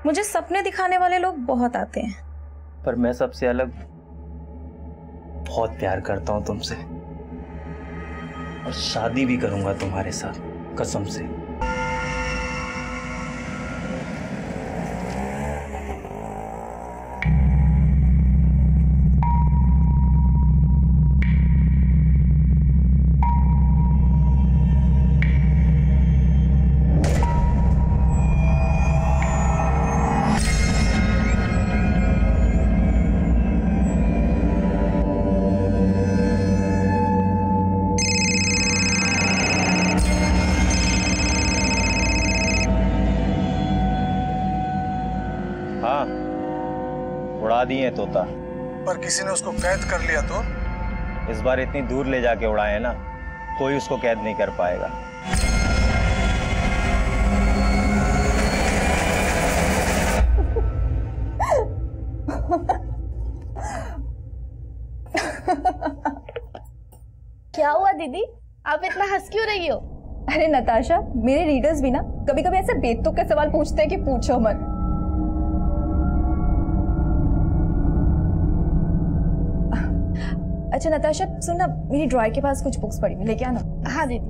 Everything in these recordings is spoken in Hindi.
मुझे सपने दिखाने वाले लोग बहुत आते हैं, पर मैं सबसे अलग बहुत प्यार करता हूं तुमसे, और शादी भी करूंगा तुम्हारे साथ, कसम से। हाँ, उड़ा दिए तोता। पर किसी ने उसको कैद कर लिया तो? इस बार इतनी दूर ले जाके उड़ाए ना, कोई उसको कैद नहीं कर पाएगा। क्या हुआ दीदी, आप इतना हंस क्यों रही हो? अरे नताशा, मेरे रीडर्स भी ना कभी कभी ऐसे बेतुक के सवाल पूछते हैं कि पूछो मत। अच्छा नताशा सुन ना, मेरी ड्रॉयर के पास कुछ बुक्स पड़ी हुई, लेके आना। हाँ दीदी।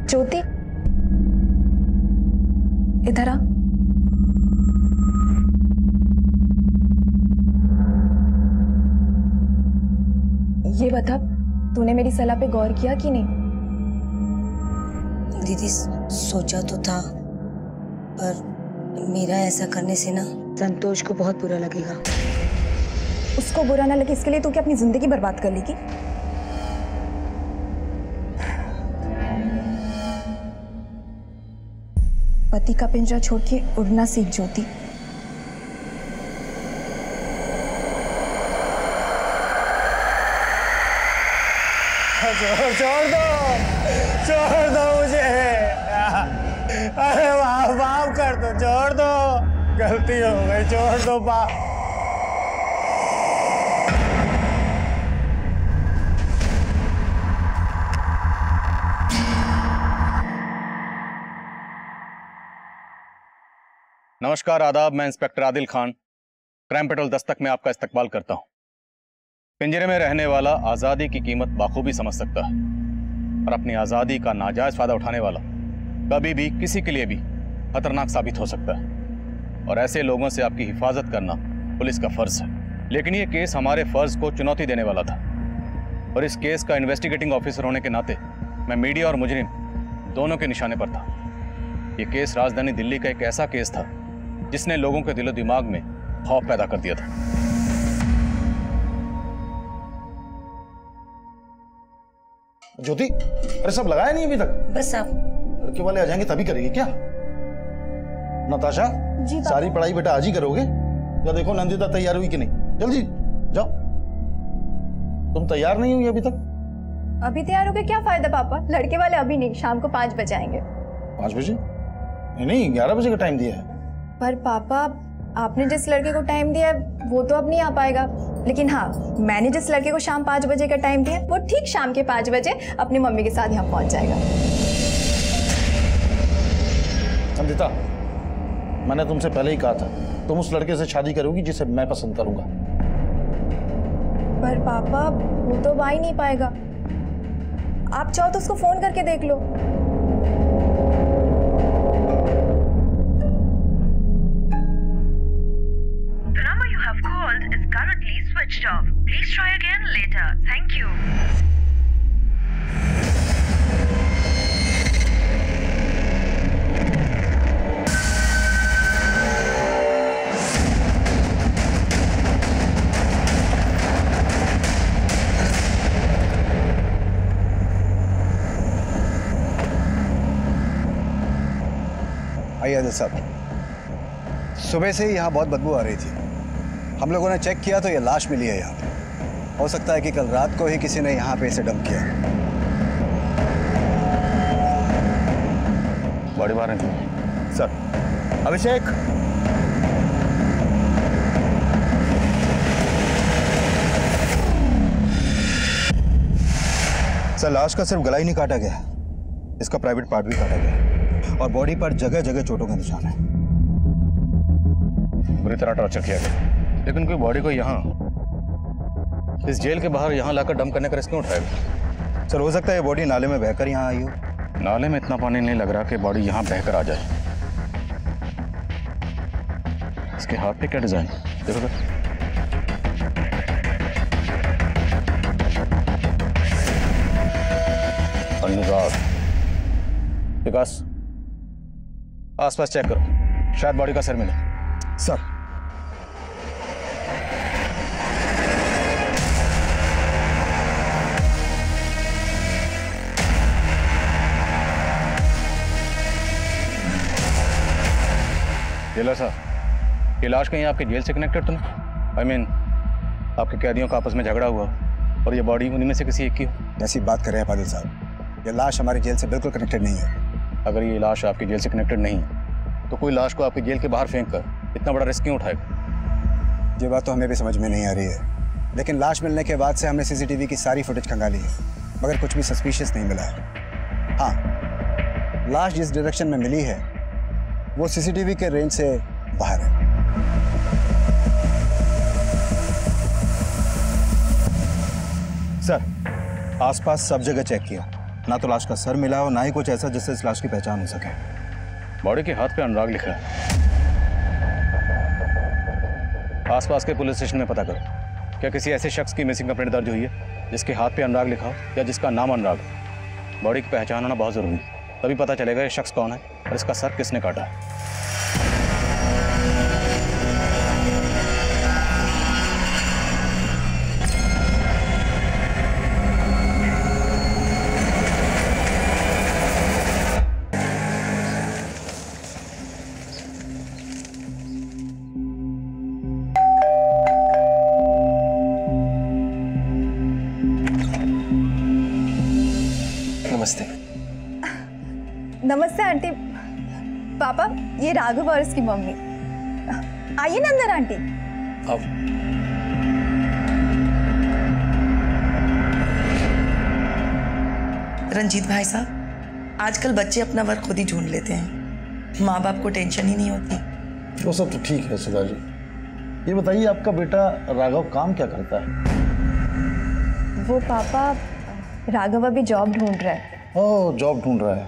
ज्योति इधर आ। ये बता, तूने मेरी सलाह पे गौर किया कि नहीं? दीदी सोचा तो था, पर मेरा ऐसा करने से ना संतोष को बहुत बुरा लगेगा। उसको बुरा ना लगे इसके लिए तू क्या अपनी जिंदगी बर्बाद कर लेगी? पति का पिंजरा छोड़ के उड़ना सीख ज्योति। छोड़ दो मुझे। अरे माफ कर दो, छोड़ दो, गलती हो गई, छोड़ दो बाप। नमस्कार, आदाब। मैं inspector Adil Khan, crime petrol Dastak में आपका इस्तकबाल करता हूं। पिंजरे में रहने वाला आज़ादी की कीमत बाखूबी समझ सकता है, और अपनी आज़ादी का नाजायज फायदा उठाने वाला कभी भी किसी के लिए भी खतरनाक साबित हो सकता है, और ऐसे लोगों से आपकी हिफाजत करना पुलिस का फर्ज है। लेकिन ये केस हमारे फर्ज को चुनौती देने वाला था, और इस केस का इन्वेस्टिगेटिंग ऑफिसर होने के नाते मैं मीडिया और मुजरिम दोनों के निशाने पर था। ये केस राजधानी दिल्ली का एक ऐसा केस था जिसने लोगों के दिलो दिमाग में खौफ पैदा कर दिया था। ज्योति, अरे सब लगाया नहीं अभी तक? बस आप लड़के वाले आ जाएंगे तभी करेगी क्या? नताशा, जी सारी पढ़ाई बेटा आज ही करोगे? या देखो नंदिता तैयार हुई कि नहीं, जल्दी जाओ। तुम तैयार नहीं हुई अभी तक? अभी तैयार हो गए क्या फायदा पापा, लड़के वाले अभी नहीं, शाम को 5 बजे आएंगे। 5 बजे? नहीं, 11 बजे का टाइम दिया है। पर पापा आपने जिस लड़के को टाइम दिया है वो तो अब नहीं आ पाएगा, लेकिन हाँ मैंने जिस लड़के को शाम 5 बजे का टाइम दिया वो ठीक शाम के 5 बजे अपनी मम्मी के साथ यहाँ पहुंच जाएगा। नंदिता, मैंने तुमसे पहले ही कहा था तुम उस लड़के से शादी करोगी जिसे मैं पसंद करूंगा। पर पापा वो तो आ ही नहीं पाएगा, आप चाहो तो उसको फोन करके देख लो। Switched off. Please try again later. Thank you. आइए आदिल साहब, सुबह से ही यहाँ बहुत बदबू आ रही थी। हम लोगों ने चेक किया तो ये लाश मिली है यहाँ पे। हो सकता है कि कल रात को ही किसी ने यहाँ पे इसे डंप किया। बड़ी बात है सर। अभिषेक, सर लाश का सिर्फ गला ही नहीं काटा गया, इसका प्राइवेट पार्ट भी काटा गया और बॉडी पर जगह जगह चोटों का निशान है। बुरी तरह टॉर्चर किया गया, लेकिन कोई बॉडी को यहाँ इस जेल के बाहर यहाँ लाकर डंप करने का रिस्क क्यों उठाएगा? सर, हो सकता है ये बॉडी नाले में बहकर यहाँ आई हो। नाले में इतना पानी नहीं लग रहा कि बॉडी यहाँ बहकर आ जाए। इसके हाथ पे क्या डिजाइन देखो तो। अनुराग, विकास आसपास चेक करो, शायद बॉडी का सर मिले। सर, जेलर साहब, ये लाश कहीं आपके जेल से कनेक्टेड तो नहीं? I mean, आपके कैदियों का आपस में झगड़ा हुआ और ये बॉडी उन्हीं में से किसी एक की हो। ऐसी बात कर रहे हैं पादिल साहब, ये लाश हमारी जेल से बिल्कुल कनेक्टेड नहीं है। अगर ये लाश आपकी जेल से कनेक्टेड नहीं तो कोई लाश को आपकी जेल के बाहर फेंक कर इतना बड़ा रिस्क क्यों उठाएगा? ये बात तो हमें भी समझ में नहीं आ रही है, लेकिन लाश मिलने के बाद से हमने सीसीटीवी की सारी फुटेज खंगाली है, मगर कुछ भी सस्पिशियस नहीं मिला है। हाँ, लाश जिस डायरेक्शन में मिली है वो सीसीटीवी के रेंज से बाहर है। सर, आसपास सब जगह चेक किया, ना तो लाश का सर मिला और ना ही कुछ ऐसा जिससे इस लाश की पहचान हो सके। बॉडी के हाथ पे अनुराग लिखा है। आसपास के पुलिस स्टेशन में पता करो, क्या किसी ऐसे शख्स की मिसिंग कंप्लेंट दर्ज हुई है जिसके हाथ पे अनुराग लिखा हो या जिसका नाम अनुराग हो? बॉडी की पहचान होना बहुत जरूरी है, तभी पता चलेगा ये शख्स कौन है और इसका सर किसने काटा है। नमस्ते। नमस्ते आंटी। पापा, ये राघव और इसकी मम्मी। आइए ना अंदर आंटी। अब रंजीत भाई साहब, आजकल बच्चे अपना वर्क खुद ही ढूंढ लेते हैं, माँ बाप को टेंशन ही नहीं होती। वो सब तो ठीक है सुधा जी, ये बताइए आपका बेटा राघव काम क्या करता है? वो पापा, राघव अभी जॉब ढूंढ रहा है। ओह, जॉब ढूंढ रहा है।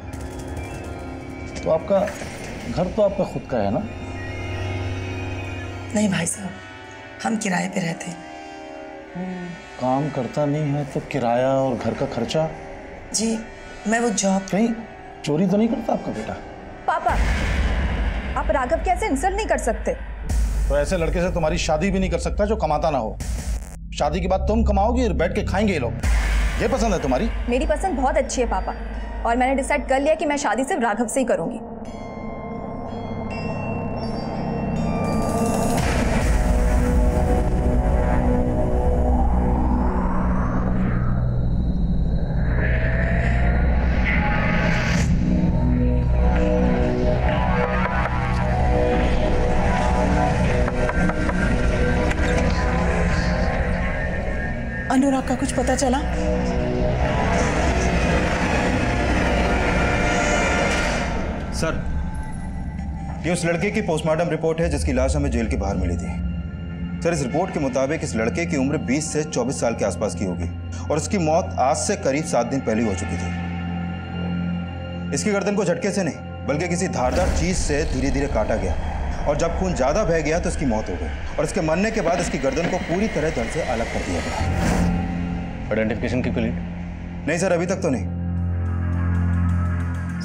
तो आपका घर तो आपका खुद का है ना? नहीं भाई साहब, हम किराए पे रहते हैं। काम करता नहीं है तो किराया और घर का खर्चा? जी, मैं वो जॉब। कहीं चोरी तो नहीं करता आपका बेटा? पापा, आप राघव कैसे इंसल्ट नहीं कर सकते? तो ऐसे लड़के से तुम्हारी शादी भी नहीं कर सकता जो कमाता ना हो। शादी के बाद तुम कमाओगी और बैठ के खाएंगे ये लोग। ये पसंद है तुम्हारी? मेरी पसंद बहुत अच्छी है पापा, और मैंने डिसाइड कर लिया कि मैं शादी सिर्फ राघव से ही करूंगी। अनुराग का कुछ पता चला? सर, ये उस लड़के की पोस्टमार्टम रिपोर्ट है जिसकी लाश हमें जेल के बाहर मिली थी। सर, इस रिपोर्ट के मुताबिक इस लड़के की उम्र 20 से 24 साल के आसपास की होगी और उसकी मौत आज से करीब 7 दिन पहले हो चुकी थी। इसकी गर्दन को झटके से नहीं बल्कि किसी धारदार चीज से धीरे धीरे काटा गया और जब खून ज्यादा बह गया तो इसकी मौत हो गई और इसके मरने के बाद इसकी गर्दन को पूरी तरह धड़ से अलग कर दिया गया। आइडेंटिफिकेशन की क्लीन? नहीं सर, अभी तक तो नहीं।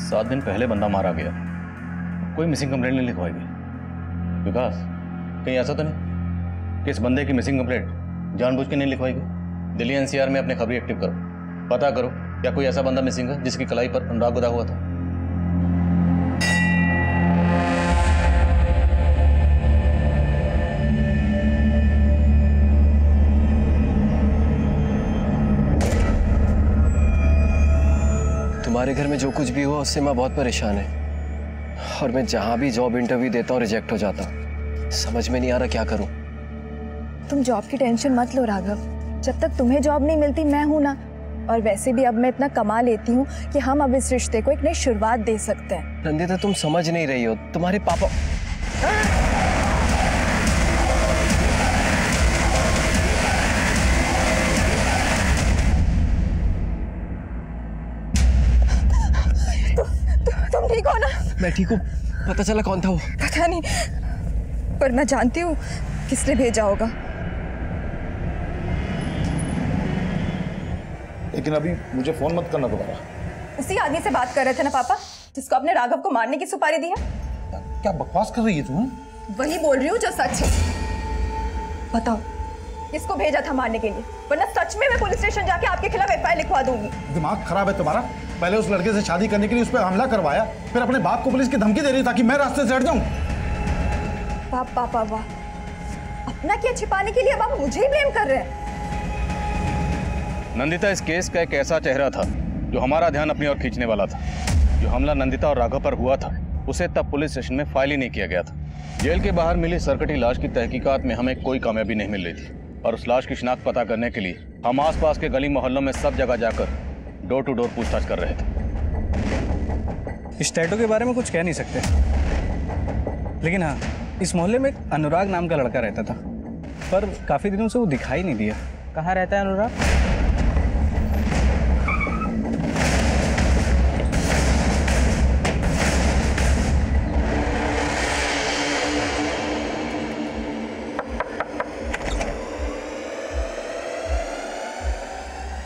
7 दिन पहले बंदा मारा गया, कोई मिसिंग कंप्लेंट नहीं लिखवाई गई। विकास, कहीं ऐसा तो नहीं कि इस बंदे की मिसिंग कंप्लेंट जानबूझ के नहीं लिखवाई गई? दिल्ली एनसीआर में अपने खबरी एक्टिव करो, पता करो क्या कोई ऐसा बंदा मिसिंग है जिसकी कलाई पर अनुराग गुदा हुआ था। तुम्हारे घर में जो कुछ भी हुआ उससे मैं बहुत परेशान है और मैं जहां भी जॉब इंटरव्यू देता हूँ रिजेक्ट हो जाता हूँ। समझ में नहीं आ रहा क्या करूं। तुम जॉब की टेंशन मत लो राघव, जब तक तुम्हें जॉब नहीं मिलती मैं हूं ना, और वैसे भी अब मैं इतना कमा लेती हूँ कि हम अब इस रिश्ते को एक नई शुरुआत दे सकते हैं। नंदिता तुम समझ नहीं रही हो, तुम्हारे पापा तुम ठीक हो ना? मैं ठीक हूँ। पता चला कौन था वो? पता नहीं, पर मैं जानती हूँ किसने भेजा होगा। लेकिन अभी मुझे फोन मत करना दोबारा। उसी आदमी से बात कर रहे थे ना पापा, जिसको आपने राघव को मारने की सुपारी दी है? क्या बकवास कर रही है तू? वही बोल रही हूँ जो सच है। बताओ किसको भेजा था मारने के लिए, वरना सच में मैं पुलिस स्टेशन जाके आपके खिलाफ एफआईआर लिखवा दूंगी। दिमाग खराब है तुम्हारा? पहले उस लड़के से शादी करने के लिए उस पर हमला करवाया, फिर अपने बाप को पुलिस की धमकी दे रही ताकि मैं रास्ते से हट जाऊं। पापा वाह, अपना क्या छिपाने के लिए अब आप मुझे ही ब्लेम कर रहे हैं। नंदिता इस केस का एक ऐसा चेहरा था जो हमारा ध्यान अपनी ओर खींचने वाला था। जो हमला नंदिता और राघव पर हुआ था उसे तब पुलिस स्टेशन में फाइल ही नहीं किया गया था। जेल के बाहर मिली सरकटी लाश की तहकीकात में हमें कोई कामयाबी नहीं मिल रही थी और उस लाश की शिनाख्त पता करने के लिए हम आसपास के गली मोहल्लों में सब जगह जाकर डोर टू डोर पूछताछ कर रहे थे। इस टैटू के बारे में कुछ कह नहीं सकते, लेकिन हाँ, इस मोहल्ले में एक अनुराग नाम का लड़का रहता था, पर काफी दिनों से वो दिखाई नहीं दिया। कहाँ रहता है अनुराग?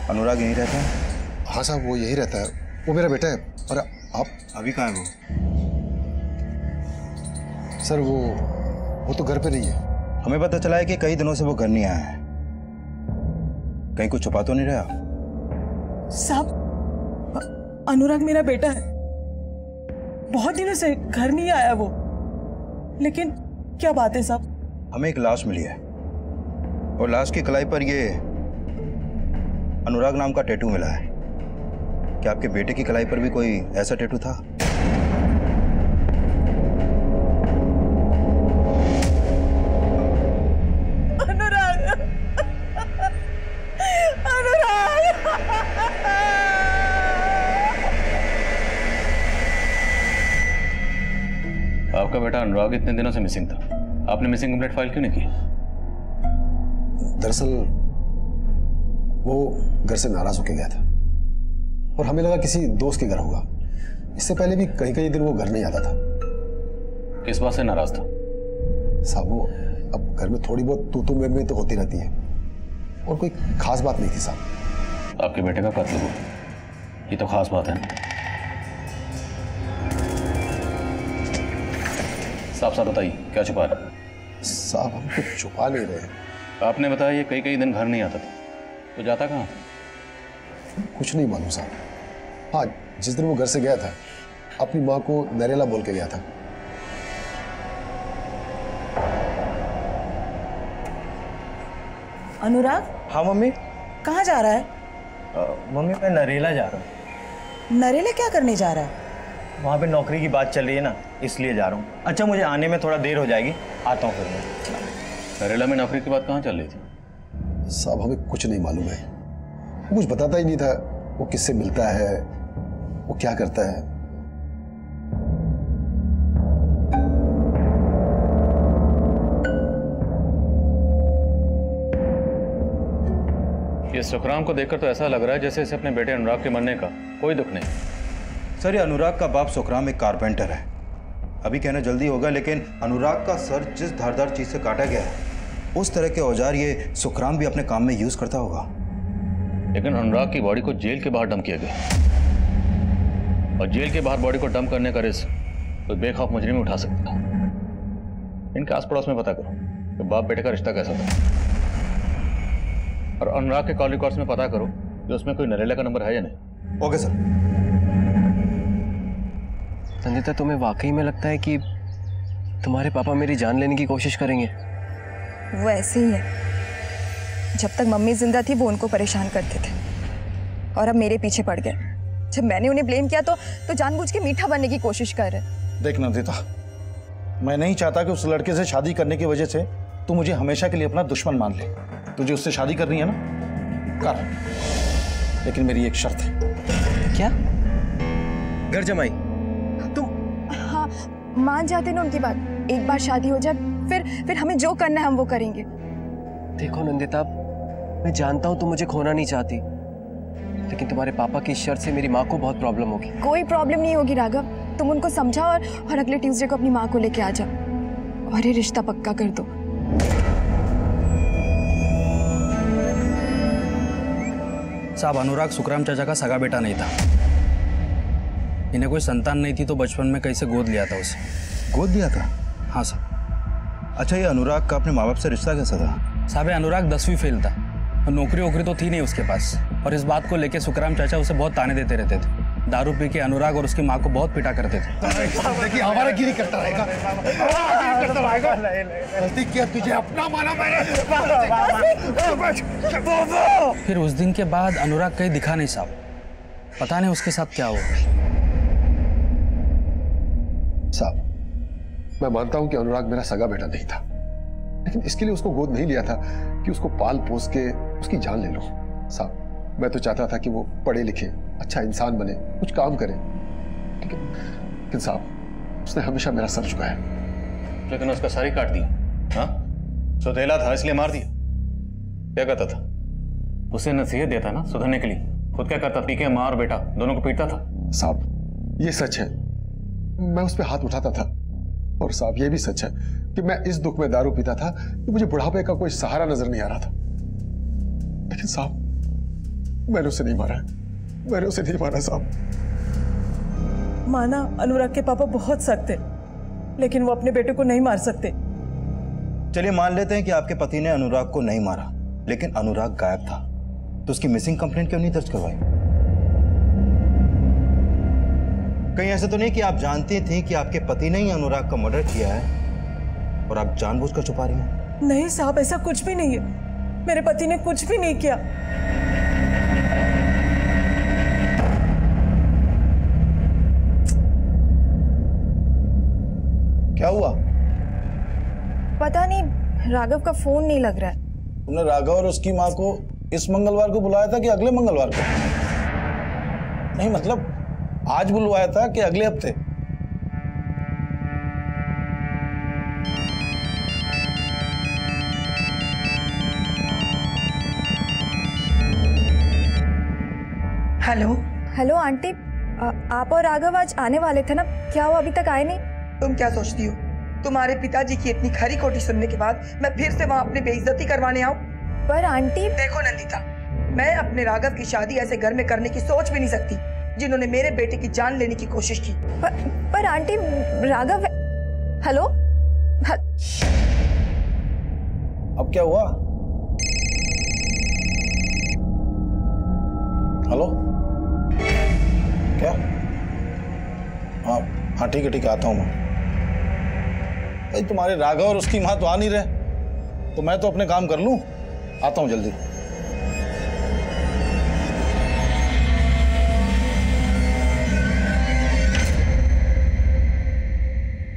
अनुराग यहीं रहता है? हाँ साहब, वो यही रहता है। वो मेरा बेटा है। और आप अभी कहाँ है वो? सर वो तो घर पे नहीं है। हमें पता चला है कि कई दिनों से वो घर नहीं आया है। कहीं कुछ छुपा तो नहीं रहा? साहब, अनुराग मेरा बेटा है। बहुत दिनों से घर नहीं आया वो। लेकिन क्या बात है साहब? हमें एक लाश मिली है और लाश की कलाई पर ये अनुराग नाम का टैटू मिला है। क्या आपके बेटे की कलाई पर भी कोई ऐसा टैटू था? अनुराग, अनुराग। आपका बेटा अनुराग इतने दिनों से मिसिंग था, आपने मिसिंग कंप्लेंट फाइल क्यों नहीं की? दरअसल वो घर से नाराज होके गया था और हमें लगा किसी दोस्त के घर होगा। इससे पहले भी कई कई दिन वो घर नहीं आता था। किस बात से नाराज था? साहब वो अब घर में थोड़ी बहुत तू में तो होती रहती है और कोई खास बात नहीं थी साहब। आपके बेटे का कत्ल हुआ, ये तो खास बात है। साफ साफ बताइए, क्या छुपा रहे? साहब हम कुछ छुपा नहीं रहे। आपने बताया ये कई कई दिन घर नहीं आता था, तो जाता कहाँ? कुछ नहीं मालूम साहब। हाँ, जिस दिन वो घर से गया था अपनी माँ को नरेला बोल के गया था। अनुराग? हाँ मम्मी। कहाँ जा रहा है? मम्मी मैं नरेला जा रहा हूँ। नरेला क्या करने जा रहा है? वहाँ पे नौकरी की बात चल रही है ना, इसलिए जा रहा हूँ। अच्छा मुझे आने में थोड़ा देर हो जाएगी, आता हूँ फिर मैं। नरेला में नौकरी की बात कहाँ चल रही थी? साहब हमें कुछ नहीं मालूम है। वो कुछ बताता ही नहीं था। वो किससे मिलता है, वो क्या करता है। ये सुखराम को देखकर तो ऐसा लग रहा है जैसे इसे अपने बेटे अनुराग के मरने का कोई दुख नहीं। सर ये अनुराग का बाप सुखराम एक कारपेंटर है। अभी कहना जल्दी होगा, लेकिन अनुराग का सर जिस धारदार चीज से काटा गया है उस तरह के औजार ये सुखराम भी अपने काम में यूज करता होगा। लेकिन अनुराग की बॉडी को जेल के बाहर डंप किया गया और जेल के बाहर बॉडी को डंप करने का रिस्क तो बेखौफ मुजरिम उठा सकता है। इनके आस पड़ोस में पता करो कि बाप बेटे का रिश्ता कैसा था, और अनुराग के कॉल रिकॉर्ड्स में पता करो कि उसमें कोई नरेला का नंबर है या नहीं। Okay sir. संगीता, तुम्हें वाकई में लगता है कि तुम्हारे पापा मेरी जान लेने की कोशिश करेंगे? वो ऐसे ही है। जब तक मम्मी जिंदा थी वो उनको परेशान करते थे और अब मेरे पीछे पड़ गए। जब मैंने उन्हें ब्लेम किया तो जानबूझ के मीठा बनने की कोशिश कर रहे। देख नंदिता, मैं नहीं चाहता कि उस लड़के से शादी करने की वजह से तू मुझे हमेशा के लिए अपना दुश्मन मान ले। तुझे उससे शादी करनी है ना, कर। लेकिन मेरी एक शर्त है। क्या? घर जमाई? हाँ, मान जाते ना उनकी बात। एक बार शादी हो जाए फिर हमें जो करना है हम वो करेंगे। देखो नंदिता, मैं जानता हूँ तुम मुझे खोना नहीं चाहती, लेकिन तुम्हारे पापा की शर्त से मेरी माँ को बहुत प्रॉब्लम होगी। कोई प्रॉब्लम नहीं होगी राघव, तुम उनको समझाओ और अगले ट्यूसडे को अपनी माँ को लेके आ जाओ और ये रिश्ता पक्का कर दो। साहब, अनुराग सुखराम चाचा का सगा बेटा नहीं था। इन्हें कोई संतान नहीं थी तो बचपन में कैसे गोद लिया था उसे। गोद लिया था? हाँ साहब। अच्छा, ये अनुराग का अपने माँ बाप से रिश्ता कैसा था? साहब, अनुराग 10वीं फेल था, नौकरी वोकरी तो थी नहीं उसके पास, और इस बात को लेके सुखराम चाचा उसे बहुत ताने देते रहते थे। दारू पी के अनुराग और उसकी माँ को बहुत पिटा करते थे। आवारागिरी करता रहेगा। गलती किया, तुझे अपना माना मैंने। फिर उस दिन के बाद अनुराग कहीं दिखा नहीं साहब, पता नहीं उसके साथ क्या हुआ। साहब, मैं मानता हूं कि अनुराग मेरा सगा बेटा नहीं था, लेकिन इसके लिए उसको गोद नहीं लिया था कि उसको पाल पोस के उसकी जान ले लो। साहब, मैं तो चाहता था कि वो पढ़े लिखे, अच्छा इंसान बने, कुछ काम करे, लेकिन साहब उसने हमेशा मेरा सर झुकाया। लेकिन उसका सर ही काट दिया। हाँ, सौतेला था इसलिए मार दिया। क्या करता था? उसे नसीहत देता ना सुधरने के लिए, खुद क्या करता? पी के माँ और बेटा दोनों को पीटता था। साहब, ये सच है, मैं उस पर हाथ उठाता था, और साहब ये भी सच है कि मैं इस दुख में दारू पीता था कि मुझे बुढ़ापे का कोई सहारा नजर नहीं आ रहा था। लेकिन साहब, मैंने उसे नहीं मारा, मैंने उसे नहीं मारा साहब। माना अनुराग के पापा बहुत सख्त है, लेकिन वो अपने बेटे को नहीं मार सकते। चलिए मान लेते हैं कि आपके पति ने अनुराग को नहीं मारा, लेकिन अनुराग गायब था, तो उसकी मिसिंग कंप्लेंट क्यों नहीं दर्ज करवाई? कहीं ऐसा तो नहीं कि आप जानती थी कि आपके पति ने ही अनुराग का मर्डर किया है और आप जानबूझकर छुपा रही हैं? नहीं साहब, ऐसा कुछ भी नहीं है, मेरे पति ने कुछ भी नहीं किया। क्या हुआ? पता नहीं, राघव का फोन नहीं लग रहा है। तुमने राघव और उसकी माँ को इस मंगलवार को बुलाया था कि अगले मंगलवार को? नहीं मतलब आज बुलवाया था कि अगले हफ्ते? हेलो हेलो आंटी, आप और राघव आज आने वाले थे ना, क्या हुआ अभी तक आए नहीं? तुम क्या सोचती हो, तुम्हारे पिताजी की इतनी खरी खोटी सुनने के बाद मैं फिर से वहाँ अपनी बेइज्जती करवाने आऊँ? पर आंटी, देखो नंदिता, मैं अपने राघव की शादी ऐसे घर में करने की सोच भी नहीं सकती जिन्होंने मेरे बेटे की जान लेने की कोशिश की। पर आंटी, राघव। हेलो, अब क्या हुआ? हेलो, क्या? हाँ हाँ, ठीक है आता हूँ मैं। भाई तुम्हारे राघव और उसकी माँ तो आ नहीं रहे, तो मैं तो अपने काम कर लूं, आता हूँ जल्दी।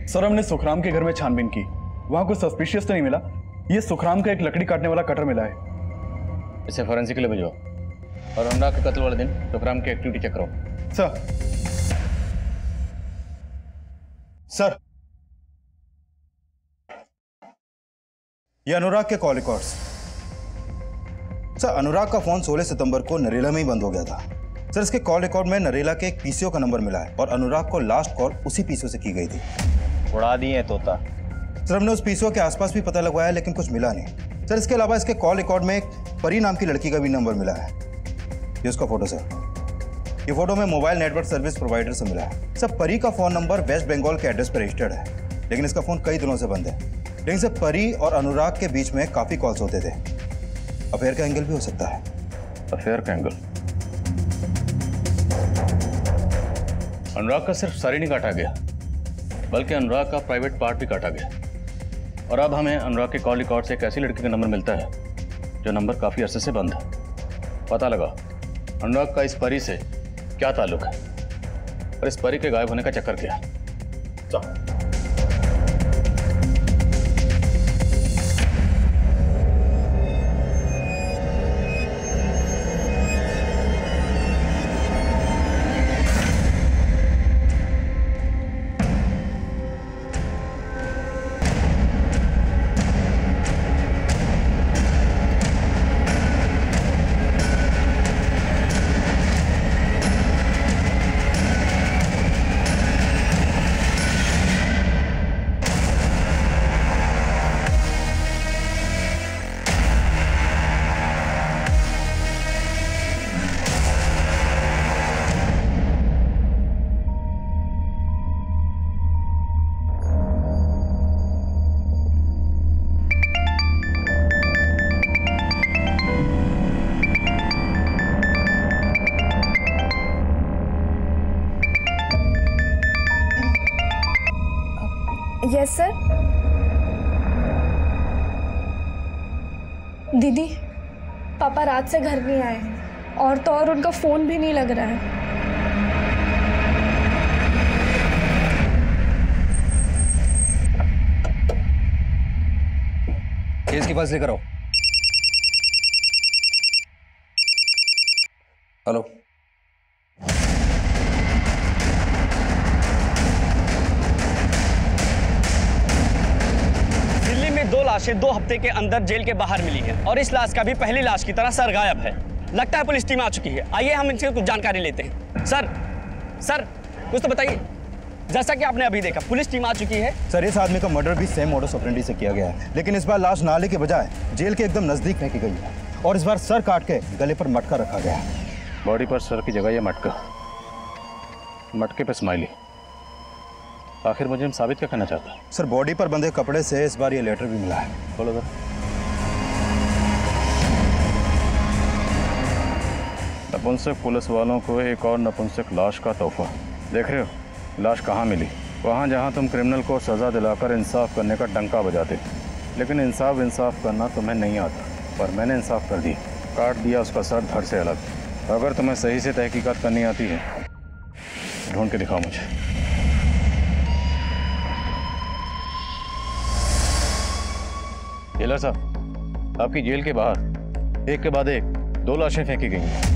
सर, हमने सुखराम के घर में छानबीन की, वहां कुछ सस्पिशियस तो नहीं मिला। ये सुखराम का एक लकड़ी काटने वाला कटर मिला है। इसे फॉरेंसिक के लिए भिजवाओ, और अनुराग के कत्ल वाले दिन सुखराम की एक्टिविटी चेक करो। सर। सर, ये अनुराग के कॉल रिकॉर्ड्स। सर, अनुराग का फोन 16 सितंबर को नरेला में ही बंद हो गया था। सर, इसके कॉल रिकॉर्ड में नरेला के एक पीसीओ का नंबर मिला है और अनुराग को लास्ट कॉल उसी पीसीओ से की गई थी। उड़ा दिए तोता। सर, हमने उस पीसीओ के आसपास भी पता लगवाया, लेकिन कुछ मिला नहीं। सर, इसके अलावा इसके कॉल रिकॉर्ड में एक परी नाम की लड़की का भी नंबर मिला है। ये उसका फोटो सर, ये फोटो में मोबाइल नेटवर्क सर्विस प्रोवाइडर से मिला है। सर, परी का फोन नंबर वेस्ट बंगाल के एड्रेस पर रजिस्टर्ड है, लेकिन इसका फोन कई दिनों से बंद है। लेकिन सर, परी और अनुराग के बीच में काफी कॉल्स होते थे। अफेयर का एंगल भी हो सकता है। अफेयर का एंगल? अनुराग का सिर्फ सर ही नहीं काटा गया, बल्कि अनुराग का प्राइवेट पार्ट भी काटा गया। और अब हमें अनुराग के कॉल रिकॉर्ड से एक ऐसी लड़की का नंबर मिलता है जो नंबर काफी अरसे से बंद है। पता लगा अनुराग का इस परी से क्या ताल्लुक है और इस परी के गायब होने का चक्कर क्या है। Yes sir. दीदी, पापा रात से घर नहीं आए हैं और तो और उनका फोन भी नहीं लग रहा है। केस के पास लेकर आओ। हेलो, दिल्ली में 2 लाशें 2 हफ्ते के अंदर जेल के बाहर मिली हैं और इस लाश का भी पहली लाश की तरह सर गायब है। लगता है पुलिस टीम आ चुकी है। आइए हम इनसे कुछ जानकारी लेते हैं। सर कुछ तो बताइए। जैसा कि आपने अभी देखा, पुलिस टीम आ चुकी है। सर, इस आदमी का मर्डर भी सेम मोडस ऑपरेंडी से किया गया है, लेकिन इस बार लाश नाले के बजाय जेल के एकदम नजदीक फेंकी गई है और इस बार सर काट के गले पर मटका रखा गया है। बॉडी पर सर की जगह ये मटका, मटके पे स्माइली। आखिर मुझे साबित क्या करना चाहता है? सर, बॉडी पर बंधे कपड़े से इस बार ये लेटर भी मिला है। बोलो सर। नपुंसक पुलिस वालों को एक और नपुंसक लाश का तोहफा। देख रहे हो लाश कहाँ मिली? वहाँ जहाँ तुम क्रिमिनल को सज़ा दिलाकर इंसाफ करने का डंका बजाते, लेकिन इंसाफ करना तुम्हें नहीं आता। पर मैंने इंसाफ कर दिया, काट दिया उसका सर धड़ से अलग। अगर तुम्हें सही से तहकीकात करनी आती है, ढूंढ के दिखाओ मुझे। जेलर साहब, आपकी जेल के बाहर एक के बाद एक 2 लाशें फेंकी गई हैं।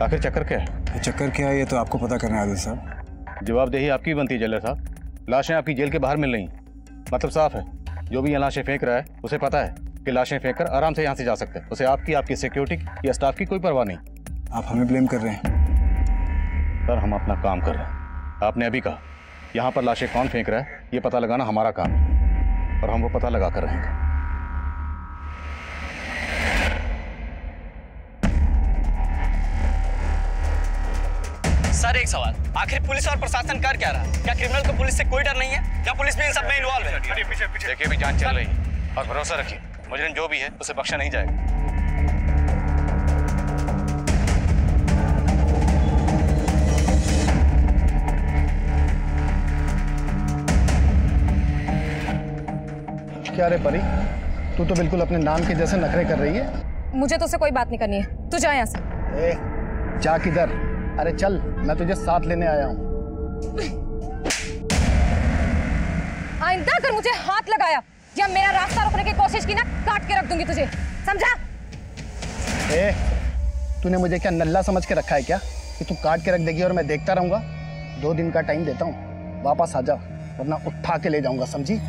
आखिर चक्कर क्या है? चक्कर क्या है ये तो आपको पता करना है आदिल साहब। जवाबदेही आपकी बनती है जेलर साहब। लाशें आपकी जेल के बाहर मिल रही, मतलब साफ है जो भी यहाँ लाशें फेंक रहा है उसे पता है कि लाशें फेंककर आराम से यहाँ से जा सकते हैं। उसे आपकी सिक्योरिटी या स्टाफ की कोई परवाह नहीं। आप हमें ब्लेम कर रहे हैं? सर, हम अपना काम कर रहे हैं। आपने अभी कहा यहाँ पर लाशें कौन फेंक रहा है ये पता लगाना हमारा काम है और हम वो पता लगा कर रहेंगे। सर, एक सवाल, आखिर पुलिस और प्रशासन कर क्या रहा है? क्या क्रिमिनल को पुलिस से कोई डर नहीं है? क्या पुलिस भी इन सब में इन्वॉल्व है? देखिए, भी जांच चल रही है और भरोसा रखिए, मुजरिम जो भी है उसे बख्शा नहीं जाएगा। क्या रे परी, तू तो बिल्कुल अपने नाम के जैसे नखरे कर रही है। मुझे तो उससे कोई बात नहीं करनी है, तू जा यहाँ से। जा किधर? अरे चल, मैं तुझे साथ लेने आया हूँ। आइंदा अगर मुझे हाथ लगाया या मेरा रास्ता रोकने की कोशिश की ना, काट के रख दूंगी तुझे, समझा? तूने मुझे क्या नल्ला समझ के रखा है क्या कि तू काट के रख देगी और मैं देखता रहूंगा? 2 दिन का टाइम देता हूँ, वापस आ जा वरना उठा के ले जाऊंगा, समझी?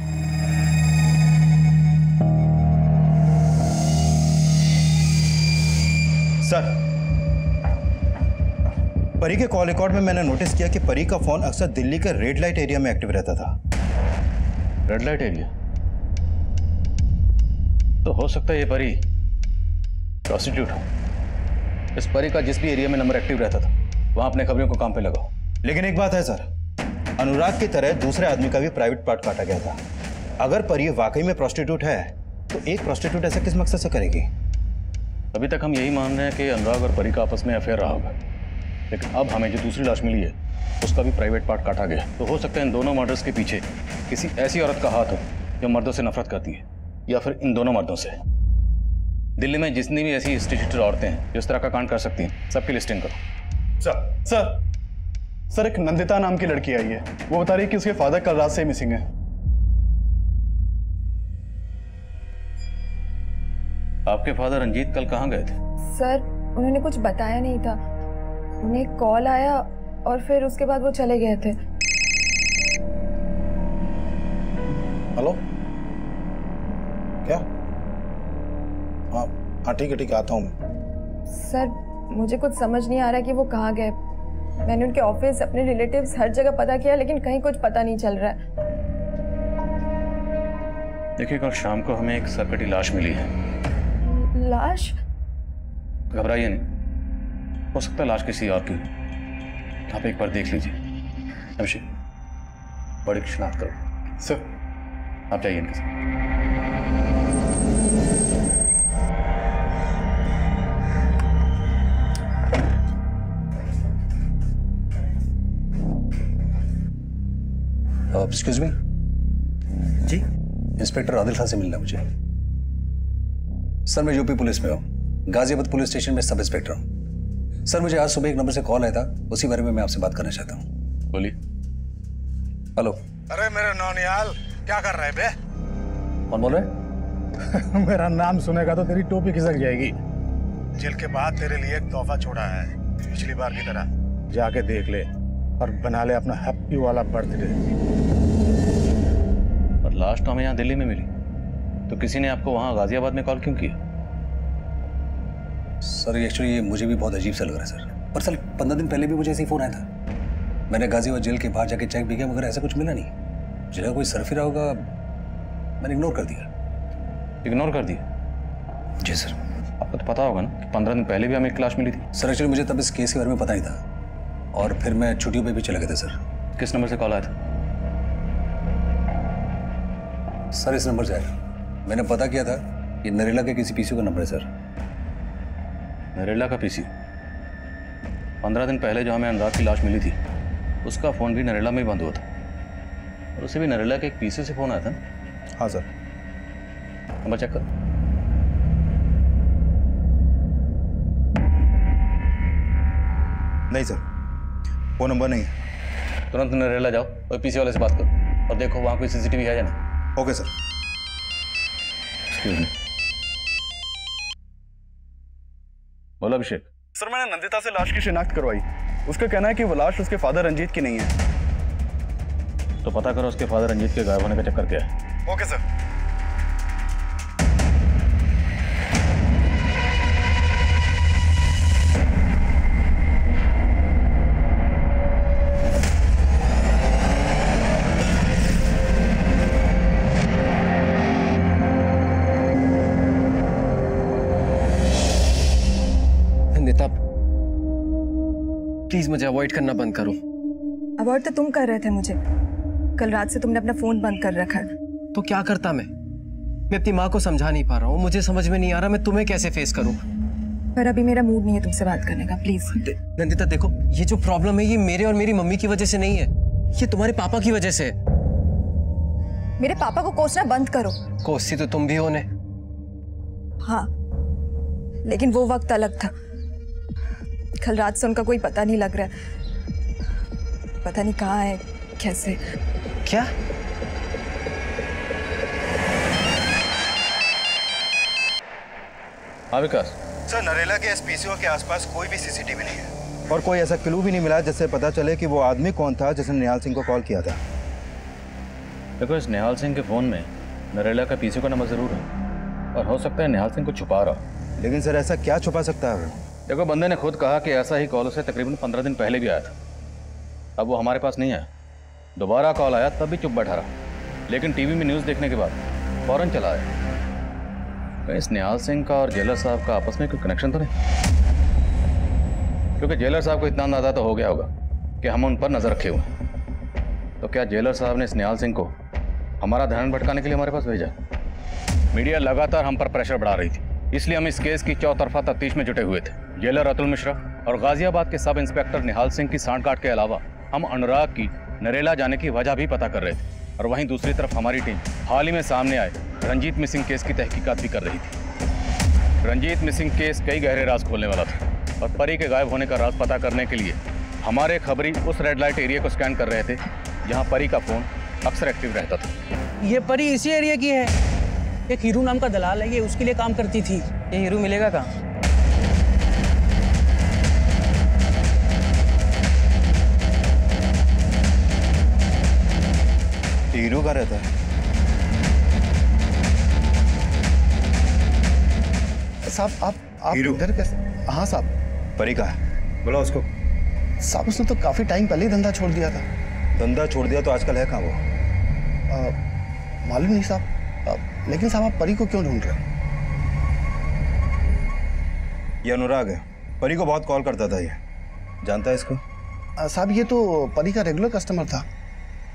सर, परी के कॉल रिकॉर्ड में मैंने नोटिस किया कि परी का फोन अक्सर दिल्ली के रेड लाइट एरिया में एक्टिव रहता था। Red light area? तो हो सकता है ये परी प्रोस्टिट्यूट हो। इस परी का जिस भी एरिया में नंबर एक्टिव रहता था वहां अपने खबरों को काम पे लगाओ। लेकिन एक बात है सर, अनुराग की तरह दूसरे आदमी का भी प्राइवेट पार्ट काटा गया था। अगर परी वाकई में प्रोस्टिट्यूट है तो एक प्रोस्टिट्यूट ऐसा किस मकसद से करेगी? अभी तक हम यही मान रहे हैं कि अनुराग और परी का आपस में अफेयर रहा होगा, लेकिन अब हमें जो दूसरी लाश मिली है उसका भी प्राइवेट पार्ट काटा गया। तो हो सकता है इन दोनों मर्डर्स के पीछे किसी ऐसी औरत का हाथ हो जो मर्दों से नफरत करती है, या फिर इन दोनों मर्दों से। दिल्ली में जितनी भी ऐसी इंस्टीट्यूटेड औरतें हैं जो इस तरह का कांड कर सकती हैं, सबकी लिस्टिंग करो। सर, एक नंदिता नाम की लड़की आई है, वो बता रही है कि उसके फादर कल रात से मिसिंग है। आपके फादर रंजीत कल कहाँ गए थे? सर, उन्होंने कुछ बताया नहीं था। उन्हें कॉल आया और फिर उसके बाद वो चले गए थे। हेलो, क्या? हाँ ठीक है, आता हूँ मैं। सर, मुझे कुछ समझ नहीं आ रहा कि वो कहाँ गए। मैंने उनके ऑफिस, अपने रिलेटिव्स, हर जगह पता किया, लेकिन कहीं कुछ पता नहीं चल रहा है। देखिए, कल शाम को हमें एक सरकटी लाश मिली है। लाश? घबराइए नहीं, हो सकता है लाश किसी और की। आप एक बार देख लीजिए। अभिषेक, बड़ी की शिनाख्त करो। सर, आप जाइए इनके साथ। एक्सक्यूज मी, जी इंस्पेक्टर आदिल खान से मिलना मुझे। सर मैं यूपी पुलिस में हूँ, गाजियाबाद पुलिस स्टेशन में सब इंस्पेक्टर हूँ। सर मुझे आज सुबह एक नंबर से कॉल आया था, उसी बारे में मैं आपसे बात करना चाहता हूँ। बोलिए। हेलो। अरे मेरे नौनियाल, क्या कर रहे बे? कौन बोल रहे? मेरा नाम सुनेगा तो तेरी टोपी खिसक जाएगी। जेल के बाद तेरे लिए एक तोहफा छोड़ा है, पिछली बार की तरह। जाके देख ले और बना ले अपना हैप्पी वाला बर्थडे। पर लास्ट हमें यहाँ दिल्ली में मिली, तो किसी ने आपको वहाँ गाजियाबाद में कॉल क्यों किया? सर एक्चुअली ये मुझे भी बहुत अजीब सा लग रहा है सर। पर सर 15 दिन पहले भी मुझे ऐसे ही फोन आया था। मैंने गाजियाबाद जेल के बाहर जाके चेक भी किया, मगर ऐसा कुछ मिला नहीं। जेल का कोई सरफिरा होगा, मैंने इग्नोर कर दिया। इग्नोर कर दिया? जी सर। आपको तो पता होगा ना कि 15 दिन पहले भी हमें एक लाश मिली थी। सर एक्चुअली मुझे तब इस केस के बारे में पता नहीं था, और फिर मैं छुट्टियों पे भी चला गया था सर। किस नंबर से कॉल आया था? सर इस नंबर से आया। मैंने पता किया था, ये नरेला के किसी पीसी का नंबर है सर। नरेला का पीसी? 15 दिन पहले जो हमें अनुराग की लाश मिली थी, उसका फ़ोन भी नरेला में ही बंद हुआ था, और उसे भी नरेला के एक पीसी से फ़ोन आया था। हाँ सर। नंबर चेक कर। नहीं सर, वो नंबर नहीं है। तुरंत नरेला जाओ और पीसी वाले से बात करो और देखो वहाँ कोई सीसीटीवी है या नहीं। Okay sir. बोलो अभिषेक। सर मैंने नंदिता से लाश की शिनाख्त करवाई। उसका कहना है कि वो लाश उसके फादर रंजीत की नहीं है। तो पता करो उसके फादर रंजीत के गायब होने का चक्कर क्या है। Okay sir. नंदिता प्लीज मुझे अवॉइड करना बंद करो। अवॉइड तो तुम कर रहे थे मुझे। कल रात से तुमने अपना फोन बंद कर रखा है। तो क्या करता मैं अपनी माँ को समझा नहीं पा रहा हूँ। मुझे समझ में नहीं आ रहा मैं तुम्हें कैसे फेस करूँ। पर अभी मेरा मूड नहीं है तुमसे बात करने का, प्लीज। नंदिता देखो, ये जो प्रॉब्लम है ये मेरे और मेरी मम्मी की वजह से नहीं है, ये तुम्हारे पापा की वजह से है। मेरे पापा को कोसना बंद करो। कोसती तो तुम भी हो ने। हाँ, लेकिन वो वक्त अलग था। कल रात से उनका कोई पता नहीं लग रहा है। पता नहीं कहाँ है, कैसे। क्या? हाँ विकास। सर नरेला के एसपीसीओ के आसपास कोई भी सीसीटीवी नहीं है, और कोई ऐसा क्लू भी नहीं मिला जिससे पता चले कि वो आदमी कौन था जिसने निहाल सिंह को कॉल किया था। देखो इस निहाल सिंह के फोन में नरेला का पीसी का नंबर जरूर है, और हो सकता है निहाल सिंह को छुपा रहा। लेकिन सर ऐसा क्या छुपा सकता है? देखो बंदे ने खुद कहा कि ऐसा ही कॉल उसे तकरीबन 15 दिन पहले भी आया था। अब वो हमारे पास नहीं आया। दोबारा कॉल आया तब भी चुप बैठा रहा, लेकिन टीवी में न्यूज़ देखने के बाद फौरन चला आया। कहीं इस निहाल सिंह का और जेलर साहब का आपस में कोई कनेक्शन तो नहीं? क्योंकि जेलर साहब को इतना अंदाजा तो हो गया होगा कि हम उन पर नजर रखे हुए हैं। तो क्या जेलर साहब ने इस निहाल सिंह को हमारा ध्यान भटकाने के लिए हमारे पास भेजा? मीडिया लगातार हम पर प्रेशर बढ़ा रही थी, इसलिए हम इस केस की चौतरफा तफ्तीश में जुटे हुए थे। जेलर अतुल मिश्रा और गाजियाबाद के सब इंस्पेक्टर निहाल सिंह की सांठगांठ के अलावा हम अनुराग की नरेला जाने की वजह भी पता कर रहे थे। और वहीं दूसरी तरफ हमारी टीम हाल ही में सामने आए रंजीत मिसिंग केस की तहकीकात भी कर रही थी। रंजीत मिसिंग केस कई गहरे राज खोलने वाला था, और परी के गायब होने का राज पता करने के लिए हमारे खबरी उस रेड लाइट एरिया को स्कैन कर रहे थे जहां परी का फोन अक्सर एक्टिव रहता था। ये परी इसी एरिया की है। एक हीरू नाम का दलाल है, ये उसके लिए काम करती थी। ये हीरू मिलेगा कहाँ? हीरू का रहता है। साहब आप इधर कैसे? हाँ साहब। परी का है, बुला उसको। साहब उसने तो काफी टाइम पहले ही धंधा छोड़ दिया था। धंधा छोड़ दिया तो आजकल है कहाँ वो? मालूम नहीं साहब, लेकिन साहब आप परी को क्यों ढूंढ रहे हैं? ये अनुराग है, परी को बहुत कॉल करता था। ये जानता है इसको? साहब ये तो परी का रेगुलर कस्टमर था।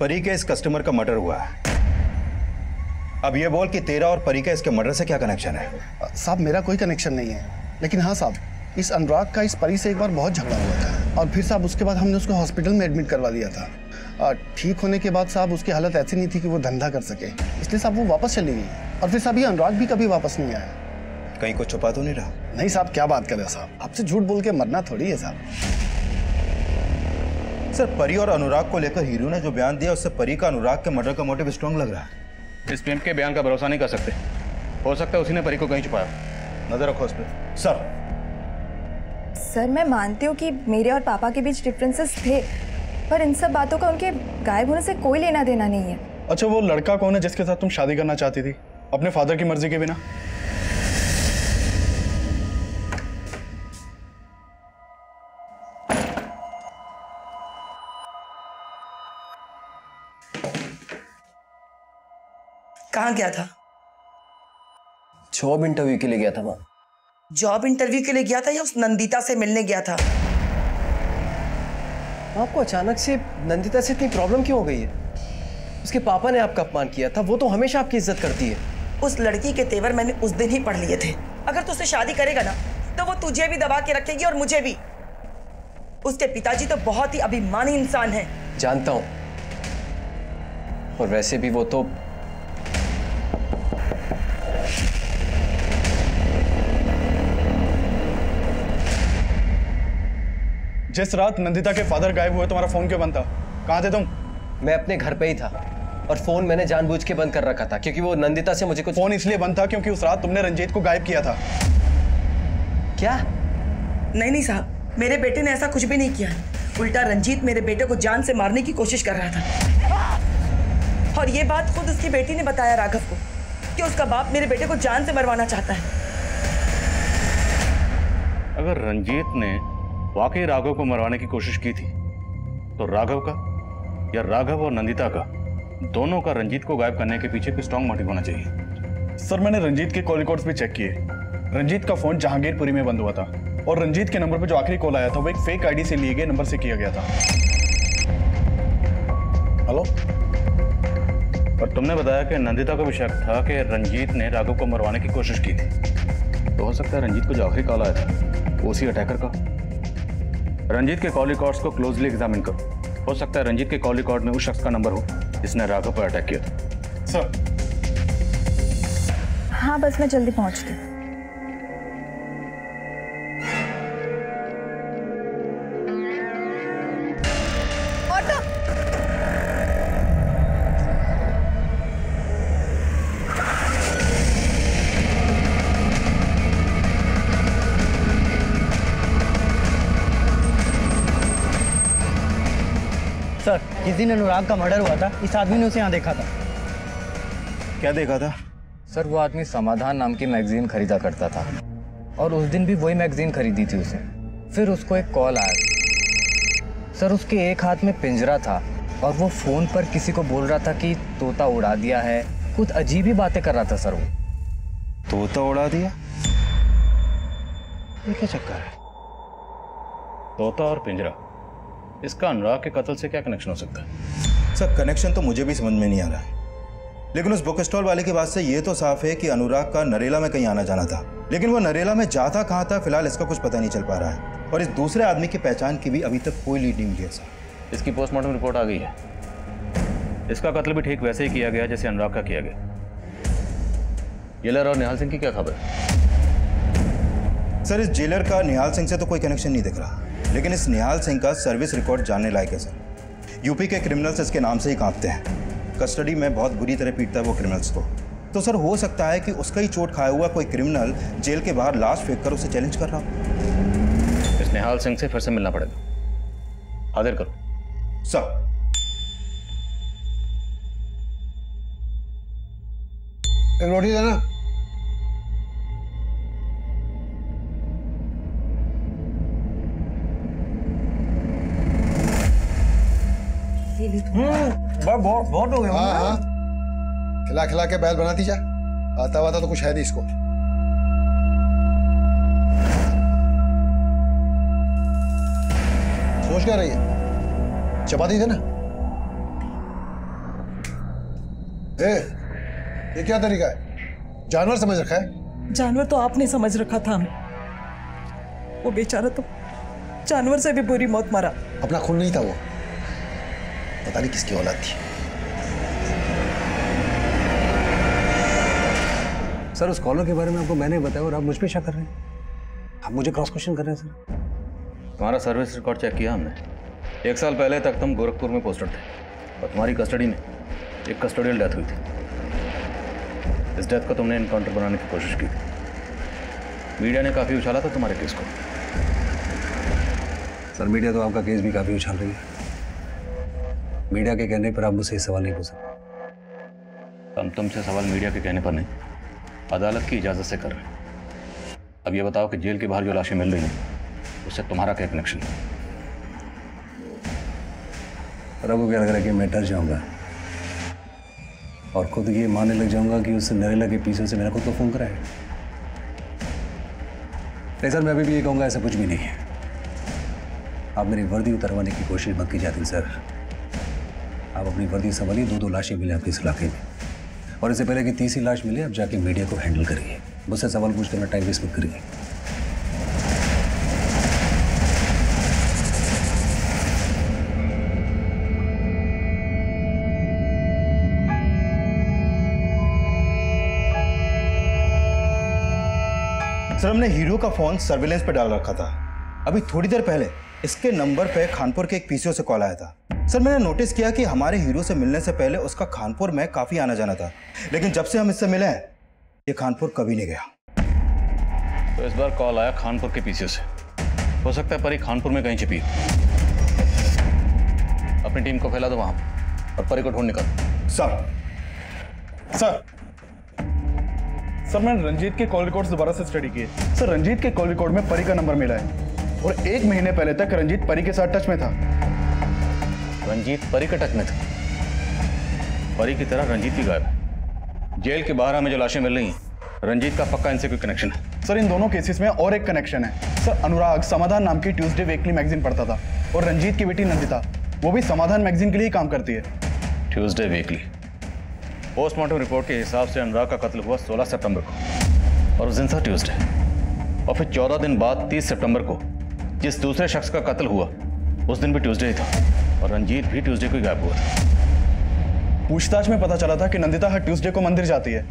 परी के इस कस्टमर का मर्डर हुआ है। अब ये बोल कि तेरा और परी का इसके मर्डर से क्या कनेक्शन है? साहब मेरा कोई कनेक्शन नहीं है, लेकिन हाँ साहब इस अनुराग का इस परी से एक बार बहुत झगड़ा हुआ था, और फिर साहब उसके बाद हमने उसको हॉस्पिटल में एडमिट करवा दिया था। ठीक होने के बाद साहब उसकी हालत ऐसी नहीं थी कि वो धंधा कर सके, इसलिए साहब वो वापस चली गई। और फिर साहब ये अनुराग भी कभी वापस नहीं आया। कहीं कुछ छुपा तो नहीं रहा? नहीं साहब, क्या बात कर रहे हैं साहब, आपसे झूठ बोल के मरना थोड़ी है साहब। सर, परी और अनुराग को लेकर हीरो ने जो बयान दिया उससे परी का अनुराग के मर्डर का मोटिव स्ट्रांग लग रहा है। इस पीएम के बयान का भरोसा नहीं कर सकते, हो सकता है उसी ने परी को कहीं छुपाया। नजर रखो उस पर। सर मैं मानती हूँ कि मेरे और पापा के बीच डिफरेंसेस थे, पर इन सब बातों का उनके गायब होने से कोई लेना देना नहीं है। अच्छा, वो लड़का कौन है जिसके साथ तुम शादी करना चाहती थी अपने फादर की मर्जी के बिना? कहाँ गया था? जॉब इंटरव्यू के लिए गया था। वहां जॉब इंटरव्यू के लिए गया था या उस नंदिता से मिलने गया था? आपको अचानक से नंदिता से इतनी प्रॉब्लम क्यों हो गई है? उसके पापा ने आपका अपमान किया था, वो तो हमेशा आपकी इज्जत करती है। उस लड़की के तेवर मैंने उस दिन ही पढ़ लिए थे। अगर तू उससे शादी करेगा ना तो वो तुझे भी दबा के रखेगी और मुझे भी। उसके पिताजी तो बहुत ही अभिमानी इंसान हैं। जानता हूं, और वैसे भी वो तो जिस रात नंदिता के फादर गायब हुए तुम्हारा फोन क्यों बंद था? कहाँ थे तुम? मैं अपने घर पे ही था और फोन मैंने जानबूझ के बंद कर रखा था क्योंकि वो नंदिता से मुझे कुछ। फोन इसलिए बंद था क्योंकि उस रात तुमने रंजीत को गायब किया था। क्या? नहीं साहब, मेरे बेटे ने ऐसा कुछ भी नहीं किया। उल्टा रंजीत मेरे बेटे को जान से मारने की कोशिश कर रहा था। और ये बात खुद उसकी बेटी ने बताया राघव को कि उसका बाप मेरे बेटे को जान से मरवाना चाहता है। अगर रंजीत ने वाकई राघव को मरवाने की कोशिश की थी तो राघव का या राघव और नंदिता का, दोनों का रंजीत को गायब करने के पीछे कोई स्ट्रांग मोटिव होना चाहिए। सर, मैंने रंजीत के कॉल रिकॉर्ड्स भी चेक किए। रंजीत का फोन जहांगीरपुरी में बंद हुआ था और रंजीत के नंबर पर जो आखिरी कॉल आया था वो एक फेक आईडी से लिए गए नंबर से किया गया था। हेलो? और तुमने बताया कि नंदिता को भी शक था कि रंजीत ने राघव को मरवाने की कोशिश की थी, तो हो सकता है रंजीत को जो आखिरी कॉल आया था वो उसी अटैकर का। रंजीत के कॉल रिकॉर्ड्स को क्लोजली एग्जामिन करो, हो सकता है रंजीत के कॉल रिकॉर्ड में उस शख्स का नंबर हो जिसने राघव पर अटैक किया था। सर। हाँ बस मैं जल्दी पहुंचती हूँ। सर, जिस दिन अनुराग का मर्डर हुआ था इस आदमी ने उसे यहाँ देखा था। क्या देखा था? सर, वो आदमी समाधान नाम की मैगजीन खरीदा करता था और उस दिन भी वही मैगजीन खरीदी थी उसे। फिर उसको एक कॉल आया। सर, उसके एक हाथ में पिंजरा था और वो फोन पर किसी को बोल रहा था कि तोता उड़ा दिया है, कुछ अजीब ही बातें कर रहा था सर। वो तोता उड़ा दिया? ये क्या चक्कर है? तोता और पिंजरा, इसका अनुराग के कत्ल से क्या कनेक्शन हो सकता है? सर, कनेक्शन तो मुझे भी समझ में नहीं आ रहा है, लेकिन उस बुक स्टॉल वाले की बात से ये तो साफ है कि अनुराग का नरेला में कहीं आना जाना था, लेकिन वो नरेला में जाता कहाँ था फिलहाल इसका कुछ पता नहीं चल पा रहा है। और इस दूसरे आदमी की पहचान की भी अभी तक कोई लीड नहीं मिली है सर। इसकी पोस्टमार्टम रिपोर्ट आ गई है। इसका कत्ल भी ठीक वैसे ही किया गया जैसे अनुराग का किया गया। जेलर और निहाल सिंह की क्या खबर? सर, इस जेलर का निहाल सिंह से तो कोई कनेक्शन नहीं दिख रहा, लेकिन इस निहाल सिंह का सर्विस रिकॉर्ड जानने लायक है सर। यूपी के क्रिमिनल्स इसके नाम से ही कांपते हैं। कस्टडी में बहुत बुरी तरह पीटता है वो क्रिमिनल्स को। तो सर, हो सकता है कि उसका ही चोट खाया हुआ कोई क्रिमिनल जेल के बाहर लाश फेंक कर उसे चैलेंज कर रहा हो। इस निहाल सिंह से फिर से मिलना पड़ेगा। हाजिर करो सर। एक रोटी देना। बहुत हो गया। हाँ हाँ, खिला खिला के बैल बनाती जा। आता वाता तो कुछ है नहीं इसको। सोच क्या रही है? चपाती देना। ये क्या तरीका है? जानवर समझ रखा है? जानवर तो आपने समझ रखा था हमें। वो बेचारा तो जानवर से भी बुरी मौत मरा। अपना खून नहीं था वो। पता नहीं किसकी औलाद थी। सर, उस कॉलर के बारे में आपको मैंने बताया और आप मुझ पे शक कर रहे हैं। आप मुझे क्रॉस क्वेश्चन कर रहे हैं सर। तुम्हारा सर्विस रिकॉर्ड चेक किया हमने। 1 साल पहले तक तुम गोरखपुर में पोस्टेड थे और तुम्हारी कस्टडी में एक कस्टोडियल डेथ हुई थी। इस डेथ को तुमने इनकाउंटर बनाने की कोशिश की थी। मीडिया ने काफ़ी उछाला था तुम्हारे केस को। सर, मीडिया तो आपका केस भी काफ़ी उछाल रही है। मीडिया के कहने पर आप मुझसे सवाल नहीं पूछ सकते। हम तुमसे सवाल मीडिया के कहने पर नहीं, अदालत की इजाज़त से कर रहे हैं। अब ये बताओ कि जेल के बाहर जो लाशें मिल रही हैं उससे तुम्हारा क्या कनेक्शन है? और आपको क्या लग रहा है कि मैं डर जाऊंगा और खुद ये मानने लग जाऊंगा कि उस नरेला के पीछे से मैंने खुद को फोन कराया? नहीं सर, मैं अभी भी ये कहूँगा ऐसा कुछ भी नहीं है। आप मेरी वर्दी उतरवाने की कोशिश मत कीजिए आदिल सर। आप अपनी वर्दी संभालिए। 2 लाशें मिले आपके इस इलाके में और इससे पहले कि तीसरी लाश मिले आप जाके मीडिया को हैंडल करिए। मुझसे सवाल पूछ कर टाइम वेस्ट मत करिए। सर, हमने हीरो का फोन सर्विलेंस पे डाल रखा था। अभी थोड़ी देर पहले इसके नंबर पे खानपुर के एक पीसीओ से कॉल आया था। सर, मैंने नोटिस किया कि हमारे हीरो से मिलने से पहले उसका खानपुर में काफी आना जाना था, लेकिन जब से हम इससे मिले हैं ये खानपुर कभी नहीं गया। तो इस बार कॉल आया खानपुर के पीसीओ से। हो सकता है परी खानपुर में कहीं छिपी हो। अपनी टीम को फैला दो वहां और परी को ढूंढ निकालो। सर, मैंने रंजीत के कॉल रिकॉर्ड्स दोबारा से स्टडी किए। सर, रंजीत के कॉल रिकॉर्ड में परी का नंबर मिला है और 1 महीने पहले तक रंजीत परी के साथ टच में था। रंजीत परी के टच में था? परी की तरह रंजीत भी गायब है। जेल के बाहर हमें जो लाशें मिल रही हैं, रंजीत का पक्का इनसे कोई कनेक्शन है? सर, इन दोनों केसेस में और एक कनेक्शन है। सर, अनुराग समाधान नाम की ट्यूसडे वीकली मैगजीन पढ़ता था और रंजीत की बेटी नंदिता वो भी समाधान मैगजीन के लिए ही काम करती है। Tuesday weekly. पोस्टमार्टम रिपोर्ट के हिसाब से अनुराग का कत्ल हुआ 16 सितंबर को और उस दिन था ट्यूसडे। और फिर 14 दिन बाद 30 सितंबर को जिस दूसरे शख्स का कत्ल हुआ उस दिन भी ट्यूसडे ही था और रंजीत भी ट्यूसडे को ही गायब हुआ था। पूछताछ में पता चला था कि नंदिता हर ट्यूसडे को मंदिर जाती है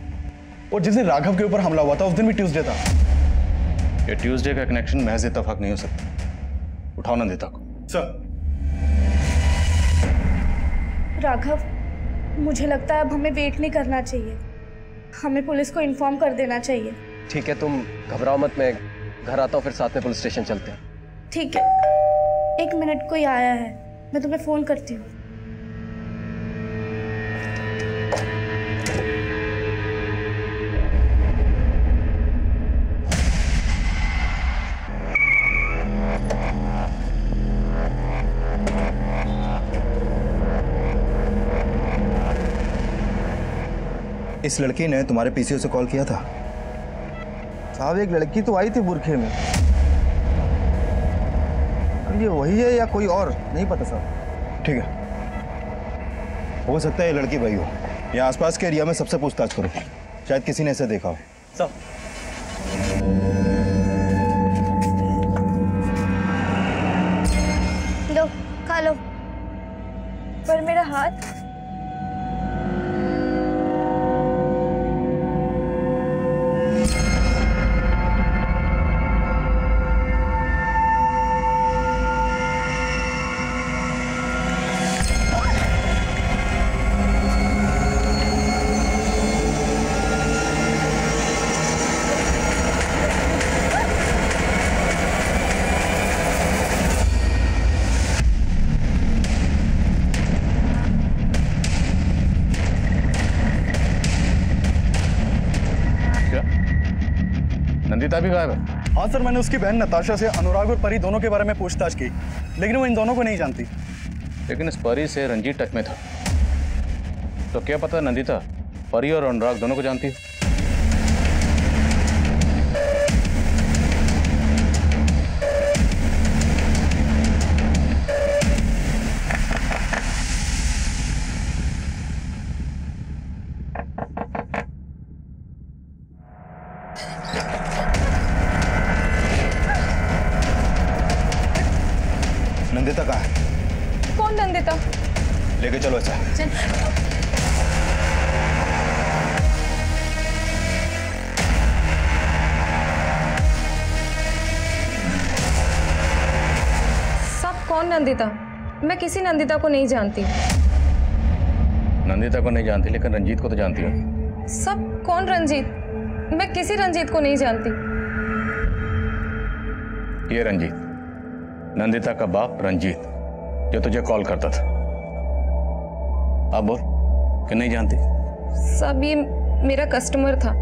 और जिस दिन राघव के ऊपर हमला हुआ था उस दिन भी ट्यूसडे था। ये ट्यूसडे का कनेक्शन महज इत्तेफाक नहीं हो सकता। उठाओ नंदिता को। सर। राघव, मुझे लगता है अब हमें वेट नहीं करना चाहिए। हमें पुलिस को इन्फॉर्म कर देना चाहिए। ठीक है, तुम घबराओ मत। मैं घर आता हूँ, फिर साथ में पुलिस स्टेशन चलते हैं। ठीक है, 1 मिनट कोई आया है, मैं तुम्हें फोन करती हूँ। इस लड़की ने तुम्हारे पीसीओ से कॉल किया था? साहब, एक लड़की तो आई थी बुरखे में। अब ये वही है या कोई और, नहीं पता साहब। ठीक है, हो सकता है ये लड़की वही हो। यहाँ आसपास के एरिया में सबसे पूछताछ करो, शायद किसी ने इसे देखा हो। सब लो, खा लो। पर मेरा हाथ। नंदिता भी गायब है? हाँ सर, मैंने उसकी बहन नताशा से अनुराग और परी दोनों के बारे में पूछताछ की, लेकिन वो इन दोनों को नहीं जानती। लेकिन इस परी से रंजीत टच में था, तो क्या पता नंदिता परी और अनुराग दोनों को जानती है। नंदिता कहाँ है? कौन नंदिता? लेके चलो अच्छा। सब कौन नंदिता? मैं किसी नंदिता को नहीं जानती। नंदिता को नहीं जानती, लेकिन रंजीत को तो जानती हो। सब कौन रंजीत? मैं किसी रंजीत को नहीं जानती। ये रंजीत, नंदिता का बाप रंजीत, जो तुझे कॉल करता था। अब बोल कि नहीं जानती? सब ये मेरा कस्टमर था,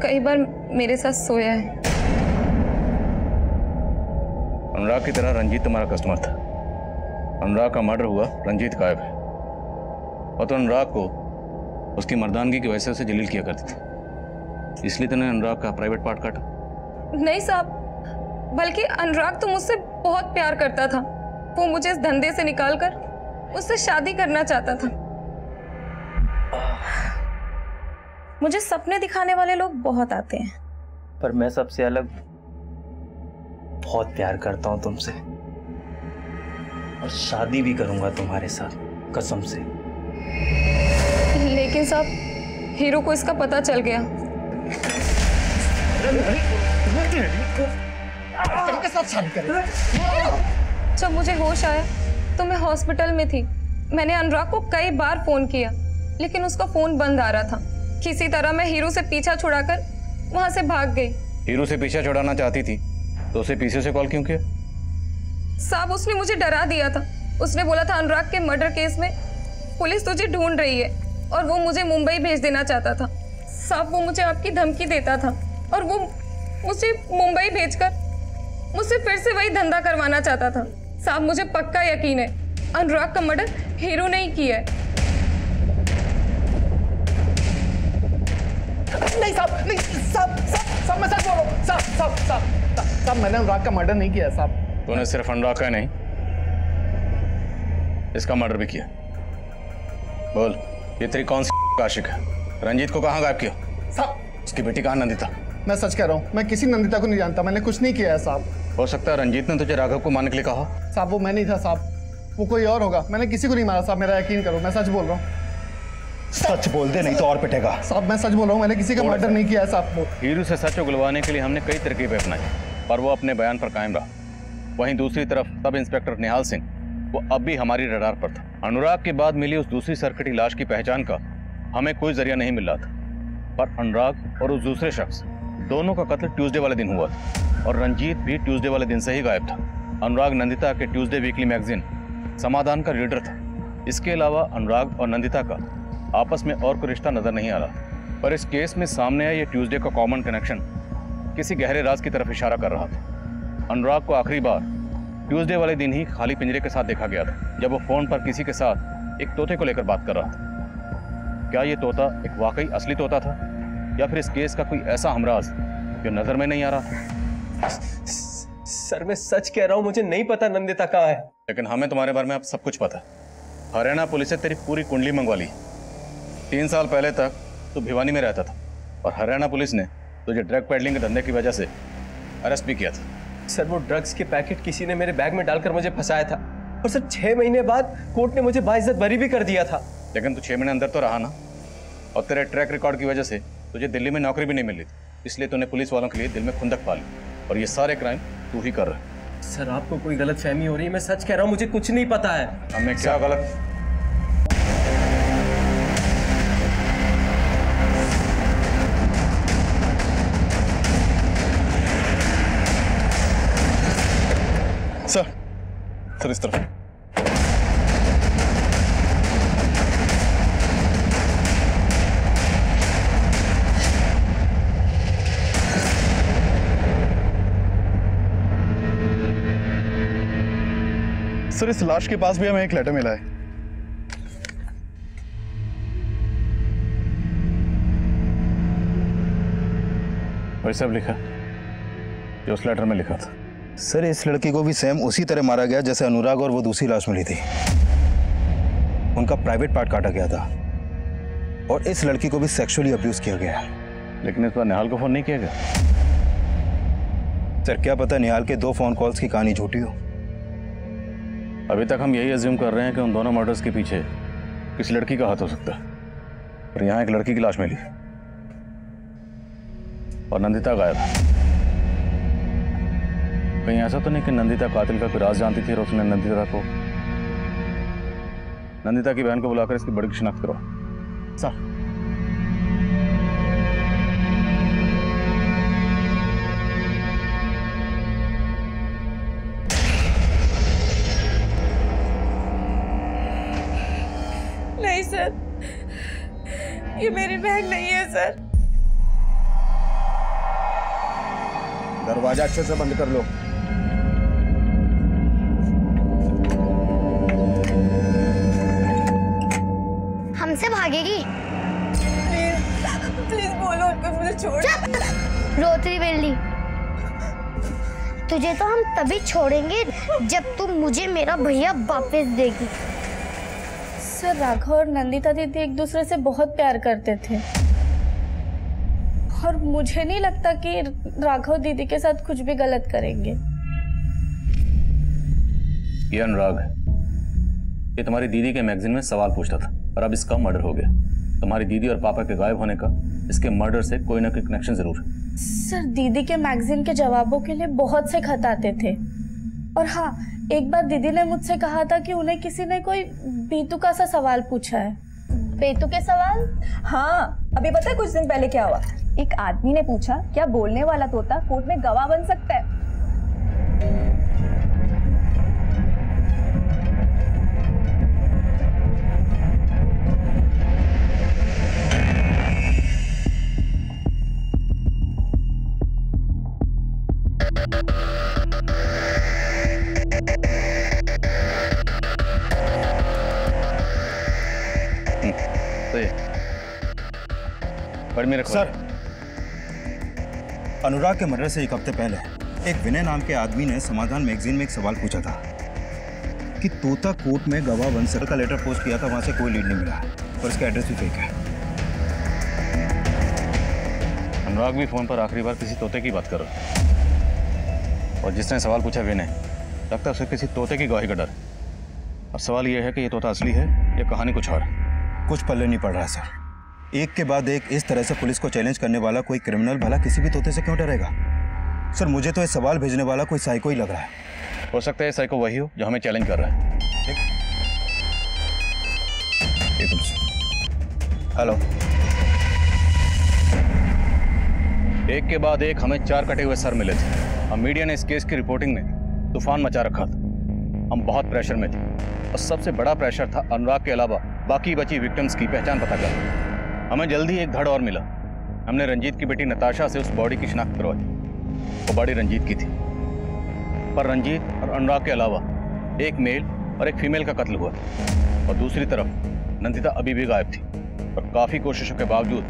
कई बार मेरे साथ सोया है। अनुराग की तरह रंजीत तुम्हारा कस्टमर था। अनुराग का मर्डर हुआ, रंजीत गायब है, और तो अनुराग को उसकी मर्दानगी की वजह से उसे जलील किया करती थी, इसलिए तूने अनुराग का प्राइवेट पार्ट काटा। नहीं साहब, बल्कि अनुराग तो मुझसे बहुत प्यार करता था। वो मुझे इस धंधे से निकालकर उससे शादी करना चाहता था। मुझे सपने दिखाने वाले लोग बहुत आते हैं, पर मैं सबसे अलग बहुत प्यार करता हूं तुमसे, और शादी भी करूंगा तुम्हारे साथ, कसम से। लेकिन साहब, हीरो को इसका पता चल गया। के साथ शादी करें। जब मुझे होश आया तो मैं हॉस्पिटल में थी। मैंने अनुराग को कई बार फोन किया, लेकिन उसका फोन बंद आ रहा था। किसी तरह मैं हीरो से पीछा छुड़ाकर वहां से भाग गई। हीरो से पीछा छुड़ाना चाहती थी तो उसे पीछे से कॉल क्यों किया? साहब, उसने मुझे डरा दिया था। उसने बोला था अनुराग के मर्डर केस में पुलिस तुझे ढूंढ रही है और वो मुझे मुंबई भेज देना चाहता था। साहब, वो मुझे आपकी धमकी देता था और वो मुझे मुंबई भेजकर मुझसे फिर से वही धंधा करवाना चाहता था। साहब, मुझे पक्का यकीन है अनुराग का मर्डर हीरो ने ही किया है। नहीं साहब, नहीं साहब, साहब मैं सच बोल रहा हूँ। साहब मैंने अनुराग का मर्डर नहीं किया साहब। तूने सिर्फ अनुराग का नहीं, इसका मर्डर भी किया। बोल, ये तेरी कौन सी आशिक है? रंजीत को कहाँ गायब किया? साहब, उसकी बेटी कहाँ नंदिता? मैं सच कह रहा हूँ, मैं किसी नंदिता को नहीं जानता। मैंने कुछ नहीं किया है साहब। हो सकता है रंजीत ने तुझे राघव को मारने के लिए कहा। साहब, वो मैं नहीं था साहब, वो कोई और होगा। मैंने किसी को नहीं मारा साहब, मेरा यकीन करो, मैं सच बोल रहा हूँ। सच बोल दे, नहीं तो और पिटेगा। साहब, मैं सच बोल रहा हूँ, मैंने किसी का मर्डर नहीं किया है साहब। हीरो से सच उगलवाने के लिए हमने कई तरकीबें अपनाई, पर वो अपने बयान पर कायम रहा। वहीं दूसरी तरफ सब इंस्पेक्टर निहाल सिंह, वो अब भी हमारी रडार पर था। अनुराग के बाद मिली उस दूसरी सरकटी लाश की पहचान का हमें कोई जरिया नहीं मिल रहा था, पर अनुराग और उस दूसरे शख्स दोनों का कत्ल ट्यूसडे वाले दिन हुआ था, और रंजीत भी ट्यूसडे वाले दिन से ही गायब था। अनुराग नंदिता के ट्यूसडे वीकली मैगजीन समाधान का रीडर था। इसके अलावा अनुराग और नंदिता का आपस में और कोई रिश्ता नजर नहीं आ रहा, पर इस केस में सामने आया ये ट्यूसडे का कॉमन कनेक्शन किसी गहरे राज की तरफ इशारा कर रहा था। अनुराग को आखिरी बार ट्यूसडे वाले दिन ही खाली पिंजरे के साथ देखा गया था, जब वो फोन पर किसी के साथ एक तोते को लेकर बात कर रहा था। क्या ये तोता एक वाकई असली तोता था, या फिर इस केस का कोई ऐसा हमराज जो नजर में नहीं आ रहा था? सर, मैं सच कह रहा हूं, मुझे नहीं पता नंदिता कहाँ है। लेकिन हमें तुम्हारे बारे में अब सब कुछ पता है। हरियाणा पुलिस से तेरी पूरी कुंडली मंगवा ली। 3 साल पहले तक तू भिवानी में रहता था, और हरियाणा पुलिस ने तुझे ड्रग पेडलिंग के धंधे की वजह से अरेस्ट भी किया था। सर, वो ड्रग्स के पैकेट किसी ने मेरे बैग में डालकर मुझे फंसाया था, और सर 6 महीने बाद कोर्ट ने मुझे बाइज्जत बरी भी कर दिया था। लेकिन तू 6 महीने अंदर तो रहा ना, और तेरे ट्रैक रिकॉर्ड की वजह से तुझे दिल्ली में नौकरी भी नहीं मिली थी, इसलिए तूने पुलिस वालों के लिए दिल में खुंदक पाली, और ये सारे क्राइम तू ही कर रहा है। सर, आपको कोई गलत फहमी हो रही है, मैं सच कह रहा हूँ, मुझे कुछ नहीं पता है। हमें क्या गलत? सर इस तरफ। सर, इस लाश के पास भी हमें एक लेटर मिला है। वही सब लिखा जो उस लेटर में लिखा था। सर, इस लड़की को भी सेम उसी तरह मारा गया जैसे अनुराग और वो दूसरी लाश मिली थी। उनका प्राइवेट पार्ट काटा गया था, और इस लड़की को भी सेक्सुअली अब्यूज किया गया। लेकिन इस बार निहाल को फोन नहीं किया गया। सर, क्या पता निहाल के 2 फोन कॉल्स की कहानी झूठी हो। अभी तक हम यही अज्यूम कर रहे हैं कि उन दोनों मर्डर्स के पीछे किसी लड़की का हाथ हो सकता है, पर यहाँ एक लड़की की लाश मिली और नंदिता गायब। कहीं ऐसा तो नहीं कि नंदिता कातिल का कोई राज जानती थी और उसने नंदिता की बहन को बुलाकर इसकी बड़ी शिनाख्त करो। सर नहीं सर, ये मेरी बहन नहीं है सर। दरवाजा अच्छे से बंद कर लो। हमसे भागेगी? प्लीज बोलो उनको, मुझे छोड़। रोतरी बिल्ली, तुझे तो हम तभी छोड़ेंगे जब तू मुझे मेरा भैया वापस देगी। सर, राघव और नंदिता दीदी एक दूसरे से बहुत प्यार करते थे और मुझे नहीं लगता कि राघव दीदी के साथ कुछ भी गलत करेंगे। ये अनुराग है, ये तुम्हारी दीदी के मैगजीन में सवाल पूछता था और अब इसका मर्डर हो गया। तुम्हारी दीदी और पापा के गायब होने का इसके मर्डर से कोई ना कोई कनेक्शन जरूर है। सर, दीदी के मैगजीन के जवाबों के लिए बहुत से खत आते थे और हाँ, एक बार दीदी ने मुझसे कहा था कि उन्हें किसी ने कोई बेतुका सा सवाल पूछा है। बेतुके सवाल? हाँ, अभी पता है कुछ दिन पहले क्या हुआ? एक आदमी ने पूछा, क्या बोलने वाला तोता कोर्ट में गवाह बन सकता है? सर, अनुराग के मर्डर से एक हफ्ते पहले एक विनय नाम के आदमी ने समाधान मैगजीन में एक सवाल पूछा था कि तोता कोर्ट में गवाह बन सकता का लेटर पोस्ट किया था, वहां से कोई लीड नहीं मिला और उसका एड्रेस भी फेक है। अनुराग भी फोन पर आखिरी बार किसी तोते की बात कर रहा है और जिसने सवाल पूछा विनय, लगता है उसे किसी तोते की गवाही का डर। अब सवाल यह है कि ये तोता असली है या कहानी कुछ और? कुछ पल्ले नहीं पड़ रहा सर। एक के बाद एक इस तरह से पुलिस को चैलेंज करने वाला कोई क्रिमिनल भला किसी भी तोते से क्यों डरेगा? सर, मुझे तो ये सवाल भेजने वाला कोई साइको ही लग रहा है। हो सकता है साइको वही हो जो हमें चैलेंज कर रहा है। हेलो। एक के बाद एक हमें 4 कटे हुए सर मिले थे। अब मीडिया ने इस केस की रिपोर्टिंग में तूफान मचा रखा था। हम बहुत प्रेशर में थे और सबसे बड़ा प्रेशर था अनुराग के अलावा बाकी बची विक्टिम्स की पहचान पता करना। हमें जल्दी एक धड़ और मिला। हमने रंजीत की बेटी नताशा से उस बॉडी की शिनाख्त करवाई। वो बॉडी रंजीत की थी, पर रंजीत और अनुराग के अलावा एक मेल और एक फीमेल का कत्ल हुआ और दूसरी तरफ नंदिता अभी भी गायब थी और काफी कोशिशों के बावजूद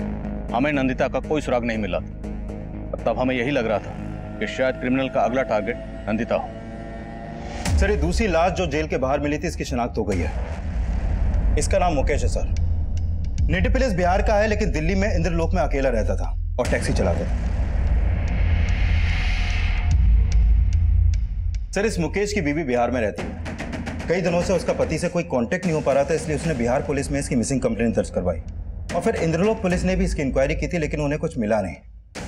हमें नंदिता का कोई सुराग नहीं मिला। और तब हमें यही लग रहा था कि शायद क्रिमिनल का अगला टारगेट नंदिता हो। सर, ये दूसरी लाश जो जेल के बाहर मिली थी, इसकी शिनाख्त हो गई है। इसका नाम मुकेश है सर। नेटिव प्लेस बिहार का है, लेकिन दिल्ली में इंद्रलोक में अकेला रहता था और टैक्सी चलाता था। सर, इस मुकेश की बीवी बिहार में रहती है। कई दिनों से उसका पति से कोई कांटेक्ट नहीं हो पा रहा था, इसलिए उसने बिहार पुलिस में इसकी मिसिंग कंप्लेंट दर्ज करवाई और फिर इंद्रलोक पुलिस ने भी इसकी इंक्वायरी की थी, लेकिन उन्हें कुछ मिला नहीं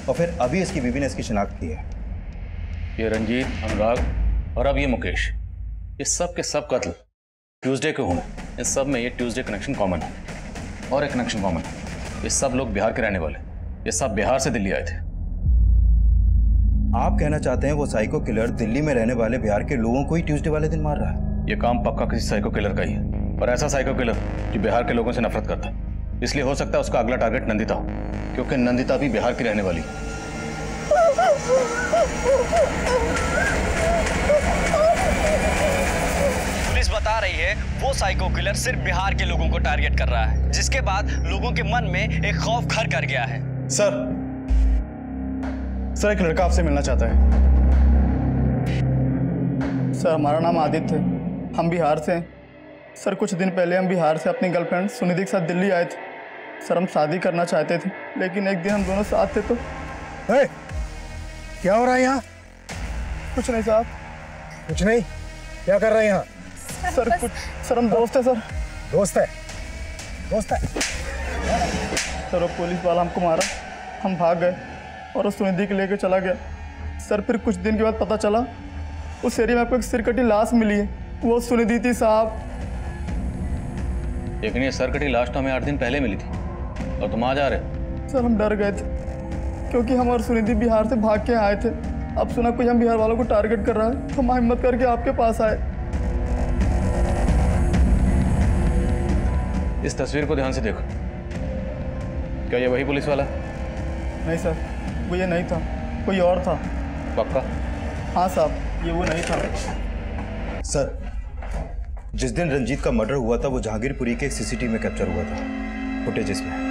और फिर अभी इसकी बीवी ने इसकी शिनाख्त की है। ये रंजीत, अनुराग और अब ये मुकेश, ये सब के सब कत्ल ट्यूसडे को हुए। इन सब में ये ट्यूसडे कनेक्शन कॉमन है और एक कनेक्शन कॉमन है, ये सब लोग बिहार के रहने वाले। ये सब बिहार से दिल्ली आए थे। आप कहना चाहते हैं वो साइको किलर दिल्ली में रहने वाले बिहार के लोगों को ही ट्यूसडे वाले दिन मार रहा है? ये काम पक्का किसी साइको किलर का ही है, और ऐसा साइको किलर जो बिहार के लोगों से नफरत करता है। इसलिए हो सकता है उसका अगला टारगेट नंदिता हो, क्योंकि नंदिता भी बिहार की रहने वाली है। पुलिस बता रही है वो साइको किलर सिर्फ बिहार के लोगों को टारगेट कर रहा है, जिसके बाद लोगों के मन में एक खौफ घर कर गया है। सर, एक लड़का आपसे मिलना चाहता है। सर, हमारा नाम आदित्य है, हम बिहार से हैं। सर, कुछ दिन पहले हम बिहार से अपनी गर्लफ्रेंड सुनिधि के साथ दिल्ली आए थे। सर, हम शादी करना चाहते थे, लेकिन एक दिन हम दोनों साथ थे तो क्या हो रहा है यहाँ? कुछ नहीं साहब। कुछ नहीं? क्या कर रहे हैं यहाँ? सर कुछ सर हम दोस्त है सर। दोस्त है? दोस्त है? सर वो पुलिस वाला हमको मारा, हम भाग गए और उस सुनिधि को लेके चला गया। सर फिर कुछ दिन के बाद पता चला उस एरिया में आपको एक सिरकटी लाश मिली है, वो सुनिधि थी साहब। लेकिन ये सिरकटी लाश तो हमें 8 दिन पहले मिली थी और तुम आज आ रहे? सर हम डर गए थे क्योंकि हम और सुनिधि बिहार से भाग के आए थे। अब सुना कोई हम बिहार वालों को टारगेट कर रहा है, तो हम हिम्मत करके आपके पास आए। इस तस्वीर को ध्यान से देखो, क्या ये वही पुलिस वाला है? नहीं सर, वो ये नहीं था, कोई और था। पक्का? हाँ साहब, ये वो नहीं था। सर, जिस दिन रंजीत का मर्डर हुआ था वो जहांगीरपुरी के सीसीटीवी में कैप्चर हुआ था, फुटेज इसमें।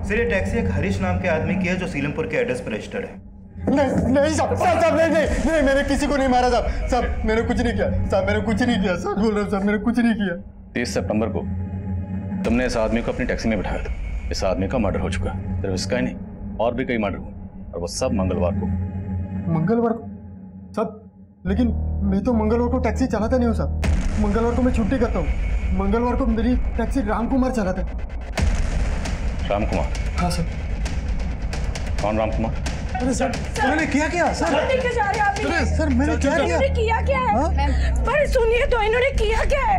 सर ये टैक्सी एक हरीश नाम के आदमी की है जो सीलमपुर के एड्रेस पर रजिस्टर्ड है। नहीं साहब, साहब नहीं, मैंने किसी को नहीं मारा साहब। साहब मैंने कुछ नहीं किया साहब, मैंने कुछ नहीं किया। सच बोल रहा हूँ साहब, मैंने कुछ नहीं किया। 30 सितंबर को तुमने इस आदमी को अपनी टैक्सी में बिठाया था। इस आदमी का मर्डर हो चुका है, सिर्फ इसका ही नहीं, और भी कई मर्डर हुए, और वो सब मंगलवार को। मंगलवार को? साहब लेकिन मैं तो मंगलवार को टैक्सी चलाता नहीं हूँ साहब। मंगलवार को मैं छुट्टी करता हूँ। मंगलवार को मेरी टैक्सी राम कुमार चलाता है। राम कुमार? हाँ सर। कौन राम कुमार? अरे सर, मैंने किया क्या? सर लेके जा रहे हैं आप? अरे सर मैंने क्या किया? इन्होंने किया क्या है? पर सुनिए तो, इन्होंने किया क्या है?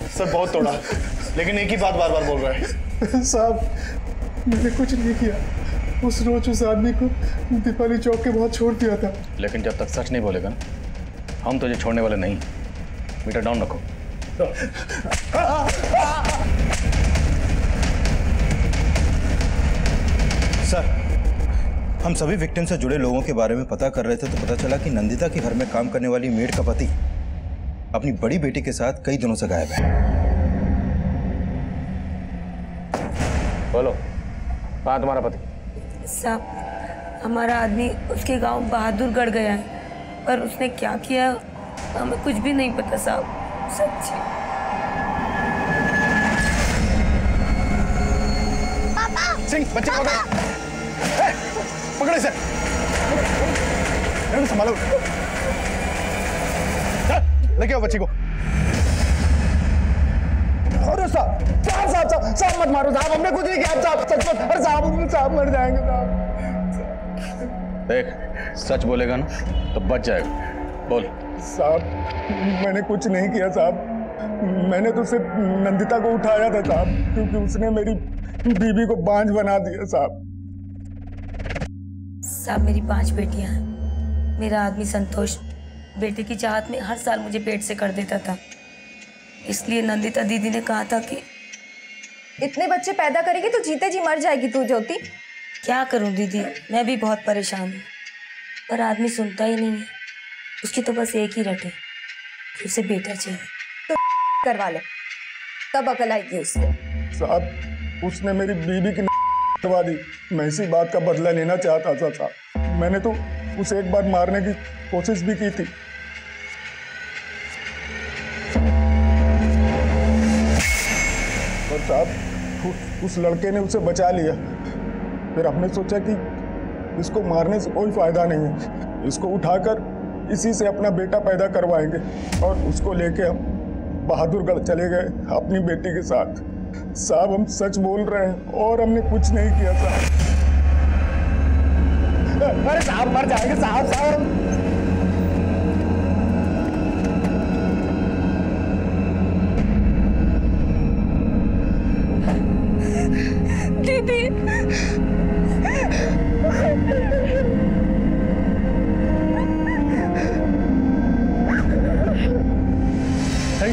सर बहुत तोड़ा, लेकिन एक ही बात बार बार बोल रहा है। साहब मैंने कुछ नहीं किया। उस रोज उस आदमी को दीपाली चौक के बहुत छोड़ दिया था। लेकिन जब तक सच नहीं बोलेगा ना, हम तुझे छोड़ने वाले नहीं। मीटर डाउन रखो। सर, हम सभी विक्टिम से जुड़े लोगों के बारे में पता कर रहे थे तो पता चला कि नंदिता के घर में काम करने वाली मेड का पति अपनी बड़ी बेटी के साथ कई दिनों से गायब है। बोलो, कहाँ तुम्हारा पति? साहब हमारा आदमी उसके गांव बहादुरगढ़ गया है, पर उसने क्या किया हमें कुछ भी नहीं पता साहब, सच। सिंह बच्चे पकड़ो, पकड़ो इसे, संभालो, लेके आओ बच्ची को। अरे साहब साहब साहब साहब साहब मत मारो साहब, हमने कुछ नहीं किया साहब, सच मत। अरे साहब साहब मर जाएंगे साहब। देख, सच बोलेगा ना तो बच जाएगा। बोल। साहब मैंने कुछ नहीं किया साहब, मैंने तो सिर्फ नंदिता को उठाया था साहब, क्योंकि उसने मेरी बीवी को बांझ बना दिया साहब। साहब मेरी 5 बेटियां हैं। मेरा आदमी संतोष बेटे की चाहत में हर साल मुझे पेट से कर देता था, इसलिए नंदिता दीदी ने कहा था कि इतने बच्चे पैदा करेगी तो जीते जी मर जाएगी तू ज्योति। क्या करूं दीदी, मैं भी बहुत परेशान हूँ, पर आदमी सुनता ही नहीं है। उसकी तो बस एक ही रटे, उसे बेटा चाहिए। तो करवा ले, तब अकल आएगी उसको। साहब उसने मेरी बीवी की करवा दी, मैं इसी बात का बदला लेना चाहता था साहब। मैंने तो उसे एक बार मारने की कोशिश भी की थी। और साहब उस लड़के ने उसे बचा लिया। फिर हमने सोचा कि इसको मारने से कोई फायदा नहीं है, इसको उठाकर इसी से अपना बेटा पैदा करवाएंगे, और उसको लेके हम बहादुरगढ़ चले गए अपनी बेटी के साथ। साहब हम सच बोल रहे हैं और हमने कुछ नहीं किया साहब। अरे साहब मर जाएंगे साहब, साहब दीदी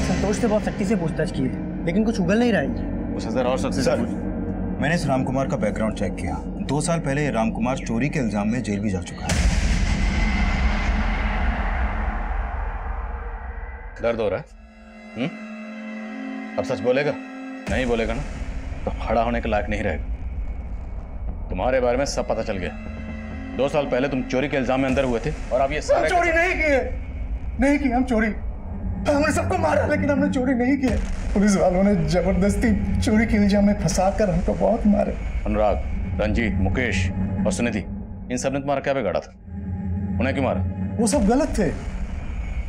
संतोष से बहुत सख्ती से पूछताछ की है, लेकिन कुछ उगल नहीं रहा है। उसे जरा और सख्ती से पूछ। मैंने इस राम कुमार का बैकग्राउंड चेक किया। 2 साल पहले ये राम कुमार चोरी के इल्जाम में जेल भी जा चुका है। दर्द हो रहा है? अब सच बोलेगा? नहीं बोलेगा ना तो खड़ा होने के लायक नहीं रहेगा। तुम्हारे बारे में सब पता चल गया। 2 साल पहले तुम चोरी के इल्जाम में अंदर हुए थे और अब ये सारे चोरी नहीं किए, नहीं की हम चोरी। हमने सबको मारा लेकिन हमने चोरी नहीं की। पुलिस वालों ने जबरदस्ती चोरी के इल्जाम में फंसाकर हमको बहुत मारे। अनुराग, रंजीत, मुकेश और सुनिधि, इन सब ने तुम्हारा क्या बिगाड़ा था? उन्हें क्यों मारा? वो सब गलत थे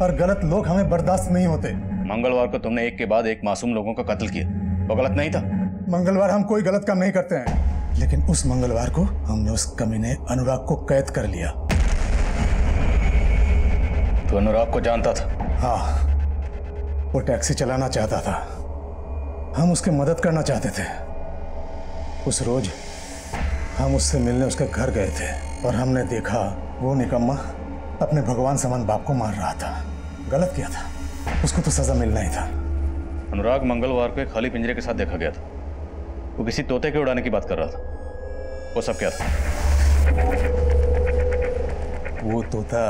और गलत लोग हमें बर्दाश्त नहीं होते। मंगलवार को तुमने एक के बाद एक मासूम लोगों का कत्ल किया, वो गलत नहीं था? मंगलवार हम कोई गलत काम नहीं करते हैं, लेकिन उस मंगलवार को हमने उस कमीने अनुराग को कैद कर लिया। तो अनुराग को जानता था? हाँ, वो टैक्सी चलाना चाहता था, हम उसकी मदद करना चाहते थे। उस रोज हम उससे मिलने उसके घर गए थे और हमने देखा वो निकम्मा अपने भगवान समान बाप को मार रहा था। गलत किया था, उसको तो सजा मिलना ही था। अनुराग मंगलवार को एक खाली पिंजरे के साथ देखा गया था, वो किसी तोते के उड़ाने की बात कर रहा था। वो सब क्या था? वो तोता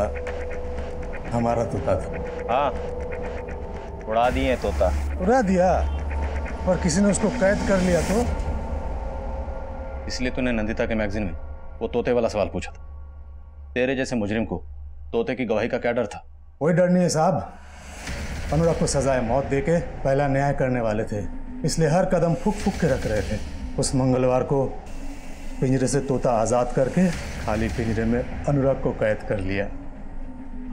हमारा तोता था। हाँ, उड़ा दिए तोता। उड़ा दिया और किसी ने उसको कैद कर लिया तो? इसलिए तूने नंदिता के मैगजीन में वो तोते वाला सवाल पूछा था। तेरे जैसे मुजरिम को तोते की गवाही का क्या डर था? कोई डर नहीं है साहब। अनुराग को सजाए मौत देके पहला न्याय करने वाले थे, इसलिए हर कदम फूक फूक के रख रहे थे। उस मंगलवार को पिंजरे से तोता आजाद करके खाली पिंजरे में अनुराग को कैद कर लिया।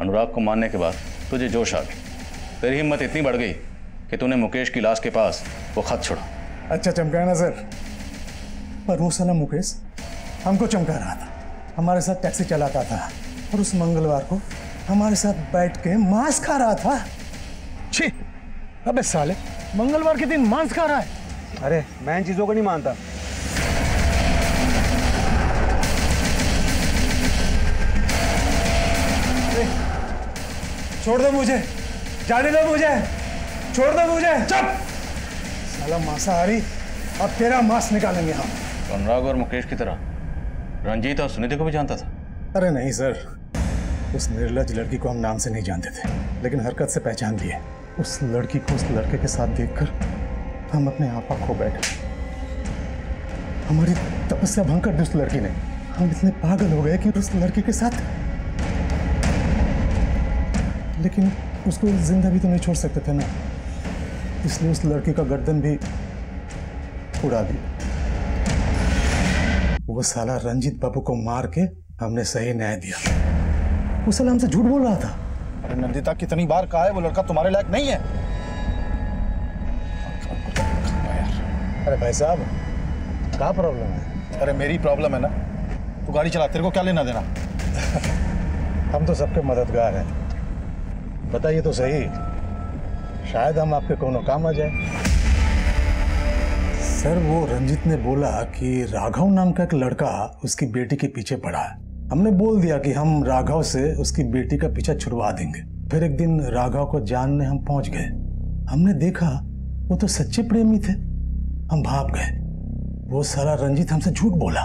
अनुराग को मारने के बाद तुझे जोश आ गई, तेरी हिम्मत इतनी बढ़ गई कि तूने मुकेश की लाश के पास वो खत छोड़ा। अच्छा चमकाया ना सर, पर वो साला मुकेश हमको चमका रहा था, हमारे साथ टैक्सी चलाता था और उस मंगलवार को हमारे साथ बैठ के मांस खा रहा था। छी, अबे साले, मंगलवार के दिन मांस खा रहा है? अरे मैं इन चीजों को नहीं मानता। छोड़ दो मुझे, जाने दो मुझे, छोड़ दो मुझे। चुप साला मांसाहारी, अब तेरा मांस निकालेंगे हम। अनुराग और मुकेश की तरह रंजीत और सुनिधि को भी जानता था? अरे नहीं सर, उस निर्लज लड़की को हम नाम से नहीं जानते थे, लेकिन हरकत से पहचान लिए। उस लड़की को उस लड़के के साथ देखकर हम अपने आपा खो बैठे। हमारी तपस्या भंग कर दी उस लड़की ने। हम इतने पागल हो गए कि उस लड़की के साथ, लेकिन उसको जिंदा भी तो नहीं छोड़ सकते थे ना, इसलिए उस लड़की का गर्दन भी उड़ा दिया। वो साला रंजीत बाबू को मार के हमने सही न्याय दिया। वो साला हमसे झूठ बोल रहा था। अरे नंदिता, कितनी बार कहा है वो लड़का तुम्हारे लायक नहीं है। अरे भाई साहब, क्या प्रॉब्लम है? अरे मेरी प्रॉब्लम है ना, तू गाड़ी चला, तेरे को क्या लेना देना? हम तो सबके मददगार हैं, बताइए तो सही, शायद हम आपके कोनो काम आ जाए। सर, वो रंजीत ने बोला कि राघव नाम का एक लड़का उसकी बेटी के पीछे पड़ा है। हमने बोल दिया कि हम राघव से उसकी बेटी का पीछा छुड़वा देंगे। फिर एक दिन राघव को जानने हम पहुंच गए। हमने देखा वो तो सच्चे प्रेमी थे। हम भाग गए। वो साला रंजीत हमसे झूठ बोला।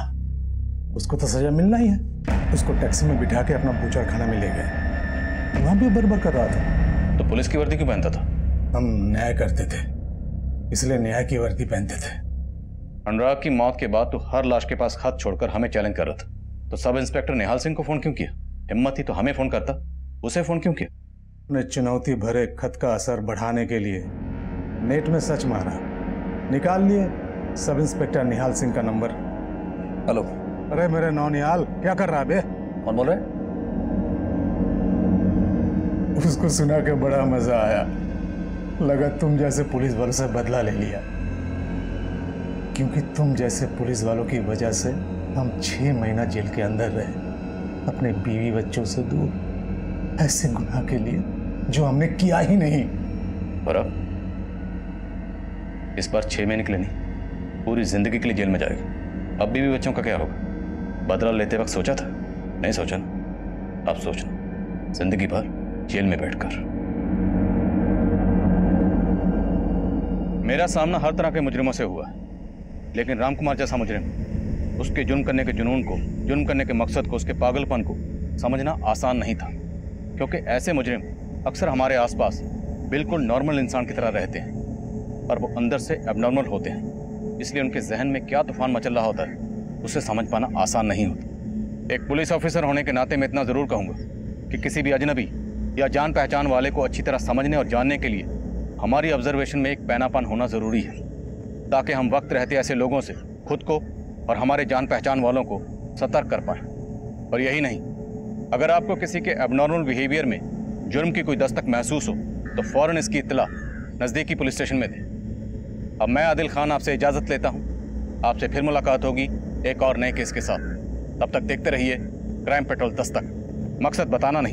उसको तो सजा मिलना ही है। उसको टैक्सी में बिठा के अपना बूचड़खाना में ले गए। वहां भी बर्बर कर रहा था। तो पुलिस की वर्दी क्यों पहनता था? हम न्याय करते थे, इसलिए न्याय की वर्दी पहनते थे। अनुराग की मौत के बाद तो हर लाश के पास खत छोड़कर हमें चैलेंज कर रहा था, तो सब इंस्पेक्टर निहाल सिंह को फोन क्यों किया? हिम्मत ही तो हमें फोन करता, उसे फोन क्यों किया? उन्हें चुनौती भरे खत का असर बढ़ाने के लिए नेट में सर्च मारा, निकाल लिए सब इंस्पेक्टर निहाल सिंह का नंबर। हेलो। अरे मेरे नौ निहाल, क्या कर रहा है बे? कौन बोल रहे? उसको सुना के बड़ा मजा आया। लगा तुम जैसे पुलिस वालों से बदला ले लिया, क्योंकि तुम जैसे पुलिस वालों की वजह से हम 6 महीना जेल के अंदर रहे, अपने बीवी बच्चों से दूर, ऐसे गुनाह के लिए जो हमने किया ही नहीं। और अब इस बार 6 महीने के लिए नहीं, पूरी जिंदगी के लिए जेल में जाएगा। अब बीवी बच्चों का क्या होगा? बदला लेते वक्त सोचा था? नहीं सोचा ना, अब सोचना, जिंदगी भर जेल में बैठकर। मेरा सामना हर तरह के मुजरिमों से हुआ है, लेकिन रामकुमार जैसा मुजरिम, उसके जुर्म करने के जुनून को, जुर्म करने के मकसद को, उसके पागलपन को समझना आसान नहीं था, क्योंकि ऐसे मुजरिम अक्सर हमारे आसपास बिल्कुल नॉर्मल इंसान की तरह रहते हैं और वो अंदर से एबनॉर्मल होते हैं, इसलिए उनके जहन में क्या तूफान मचल रहा होता है उसे समझ पाना आसान नहीं होता। एक पुलिस ऑफिसर होने के नाते मैं इतना ज़रूर कहूँगा कि किसी भी अजनबी या जान पहचान वाले को अच्छी तरह समझने और जानने के लिए हमारी ऑब्जर्वेशन में एक पैनापन होना ज़रूरी है, ताकि हम वक्त रहते ऐसे लोगों से खुद को और हमारे जान पहचान वालों को सतर्क कर पाएं। और यही नहीं, अगर आपको किसी के एबनॉर्मल बिहेवियर में जुर्म की कोई दस्तक महसूस हो तो फ़ौरन इसकी इत्तला नज़दीकी पुलिस स्टेशन में दें। अब मैं आदिल खान आपसे इजाज़त लेता हूँ। आपसे फिर मुलाकात होगी एक और नए केस के साथ। तब तक देखते रहिए क्राइम पेट्रोल दस्तक। मकसद बताना नहीं,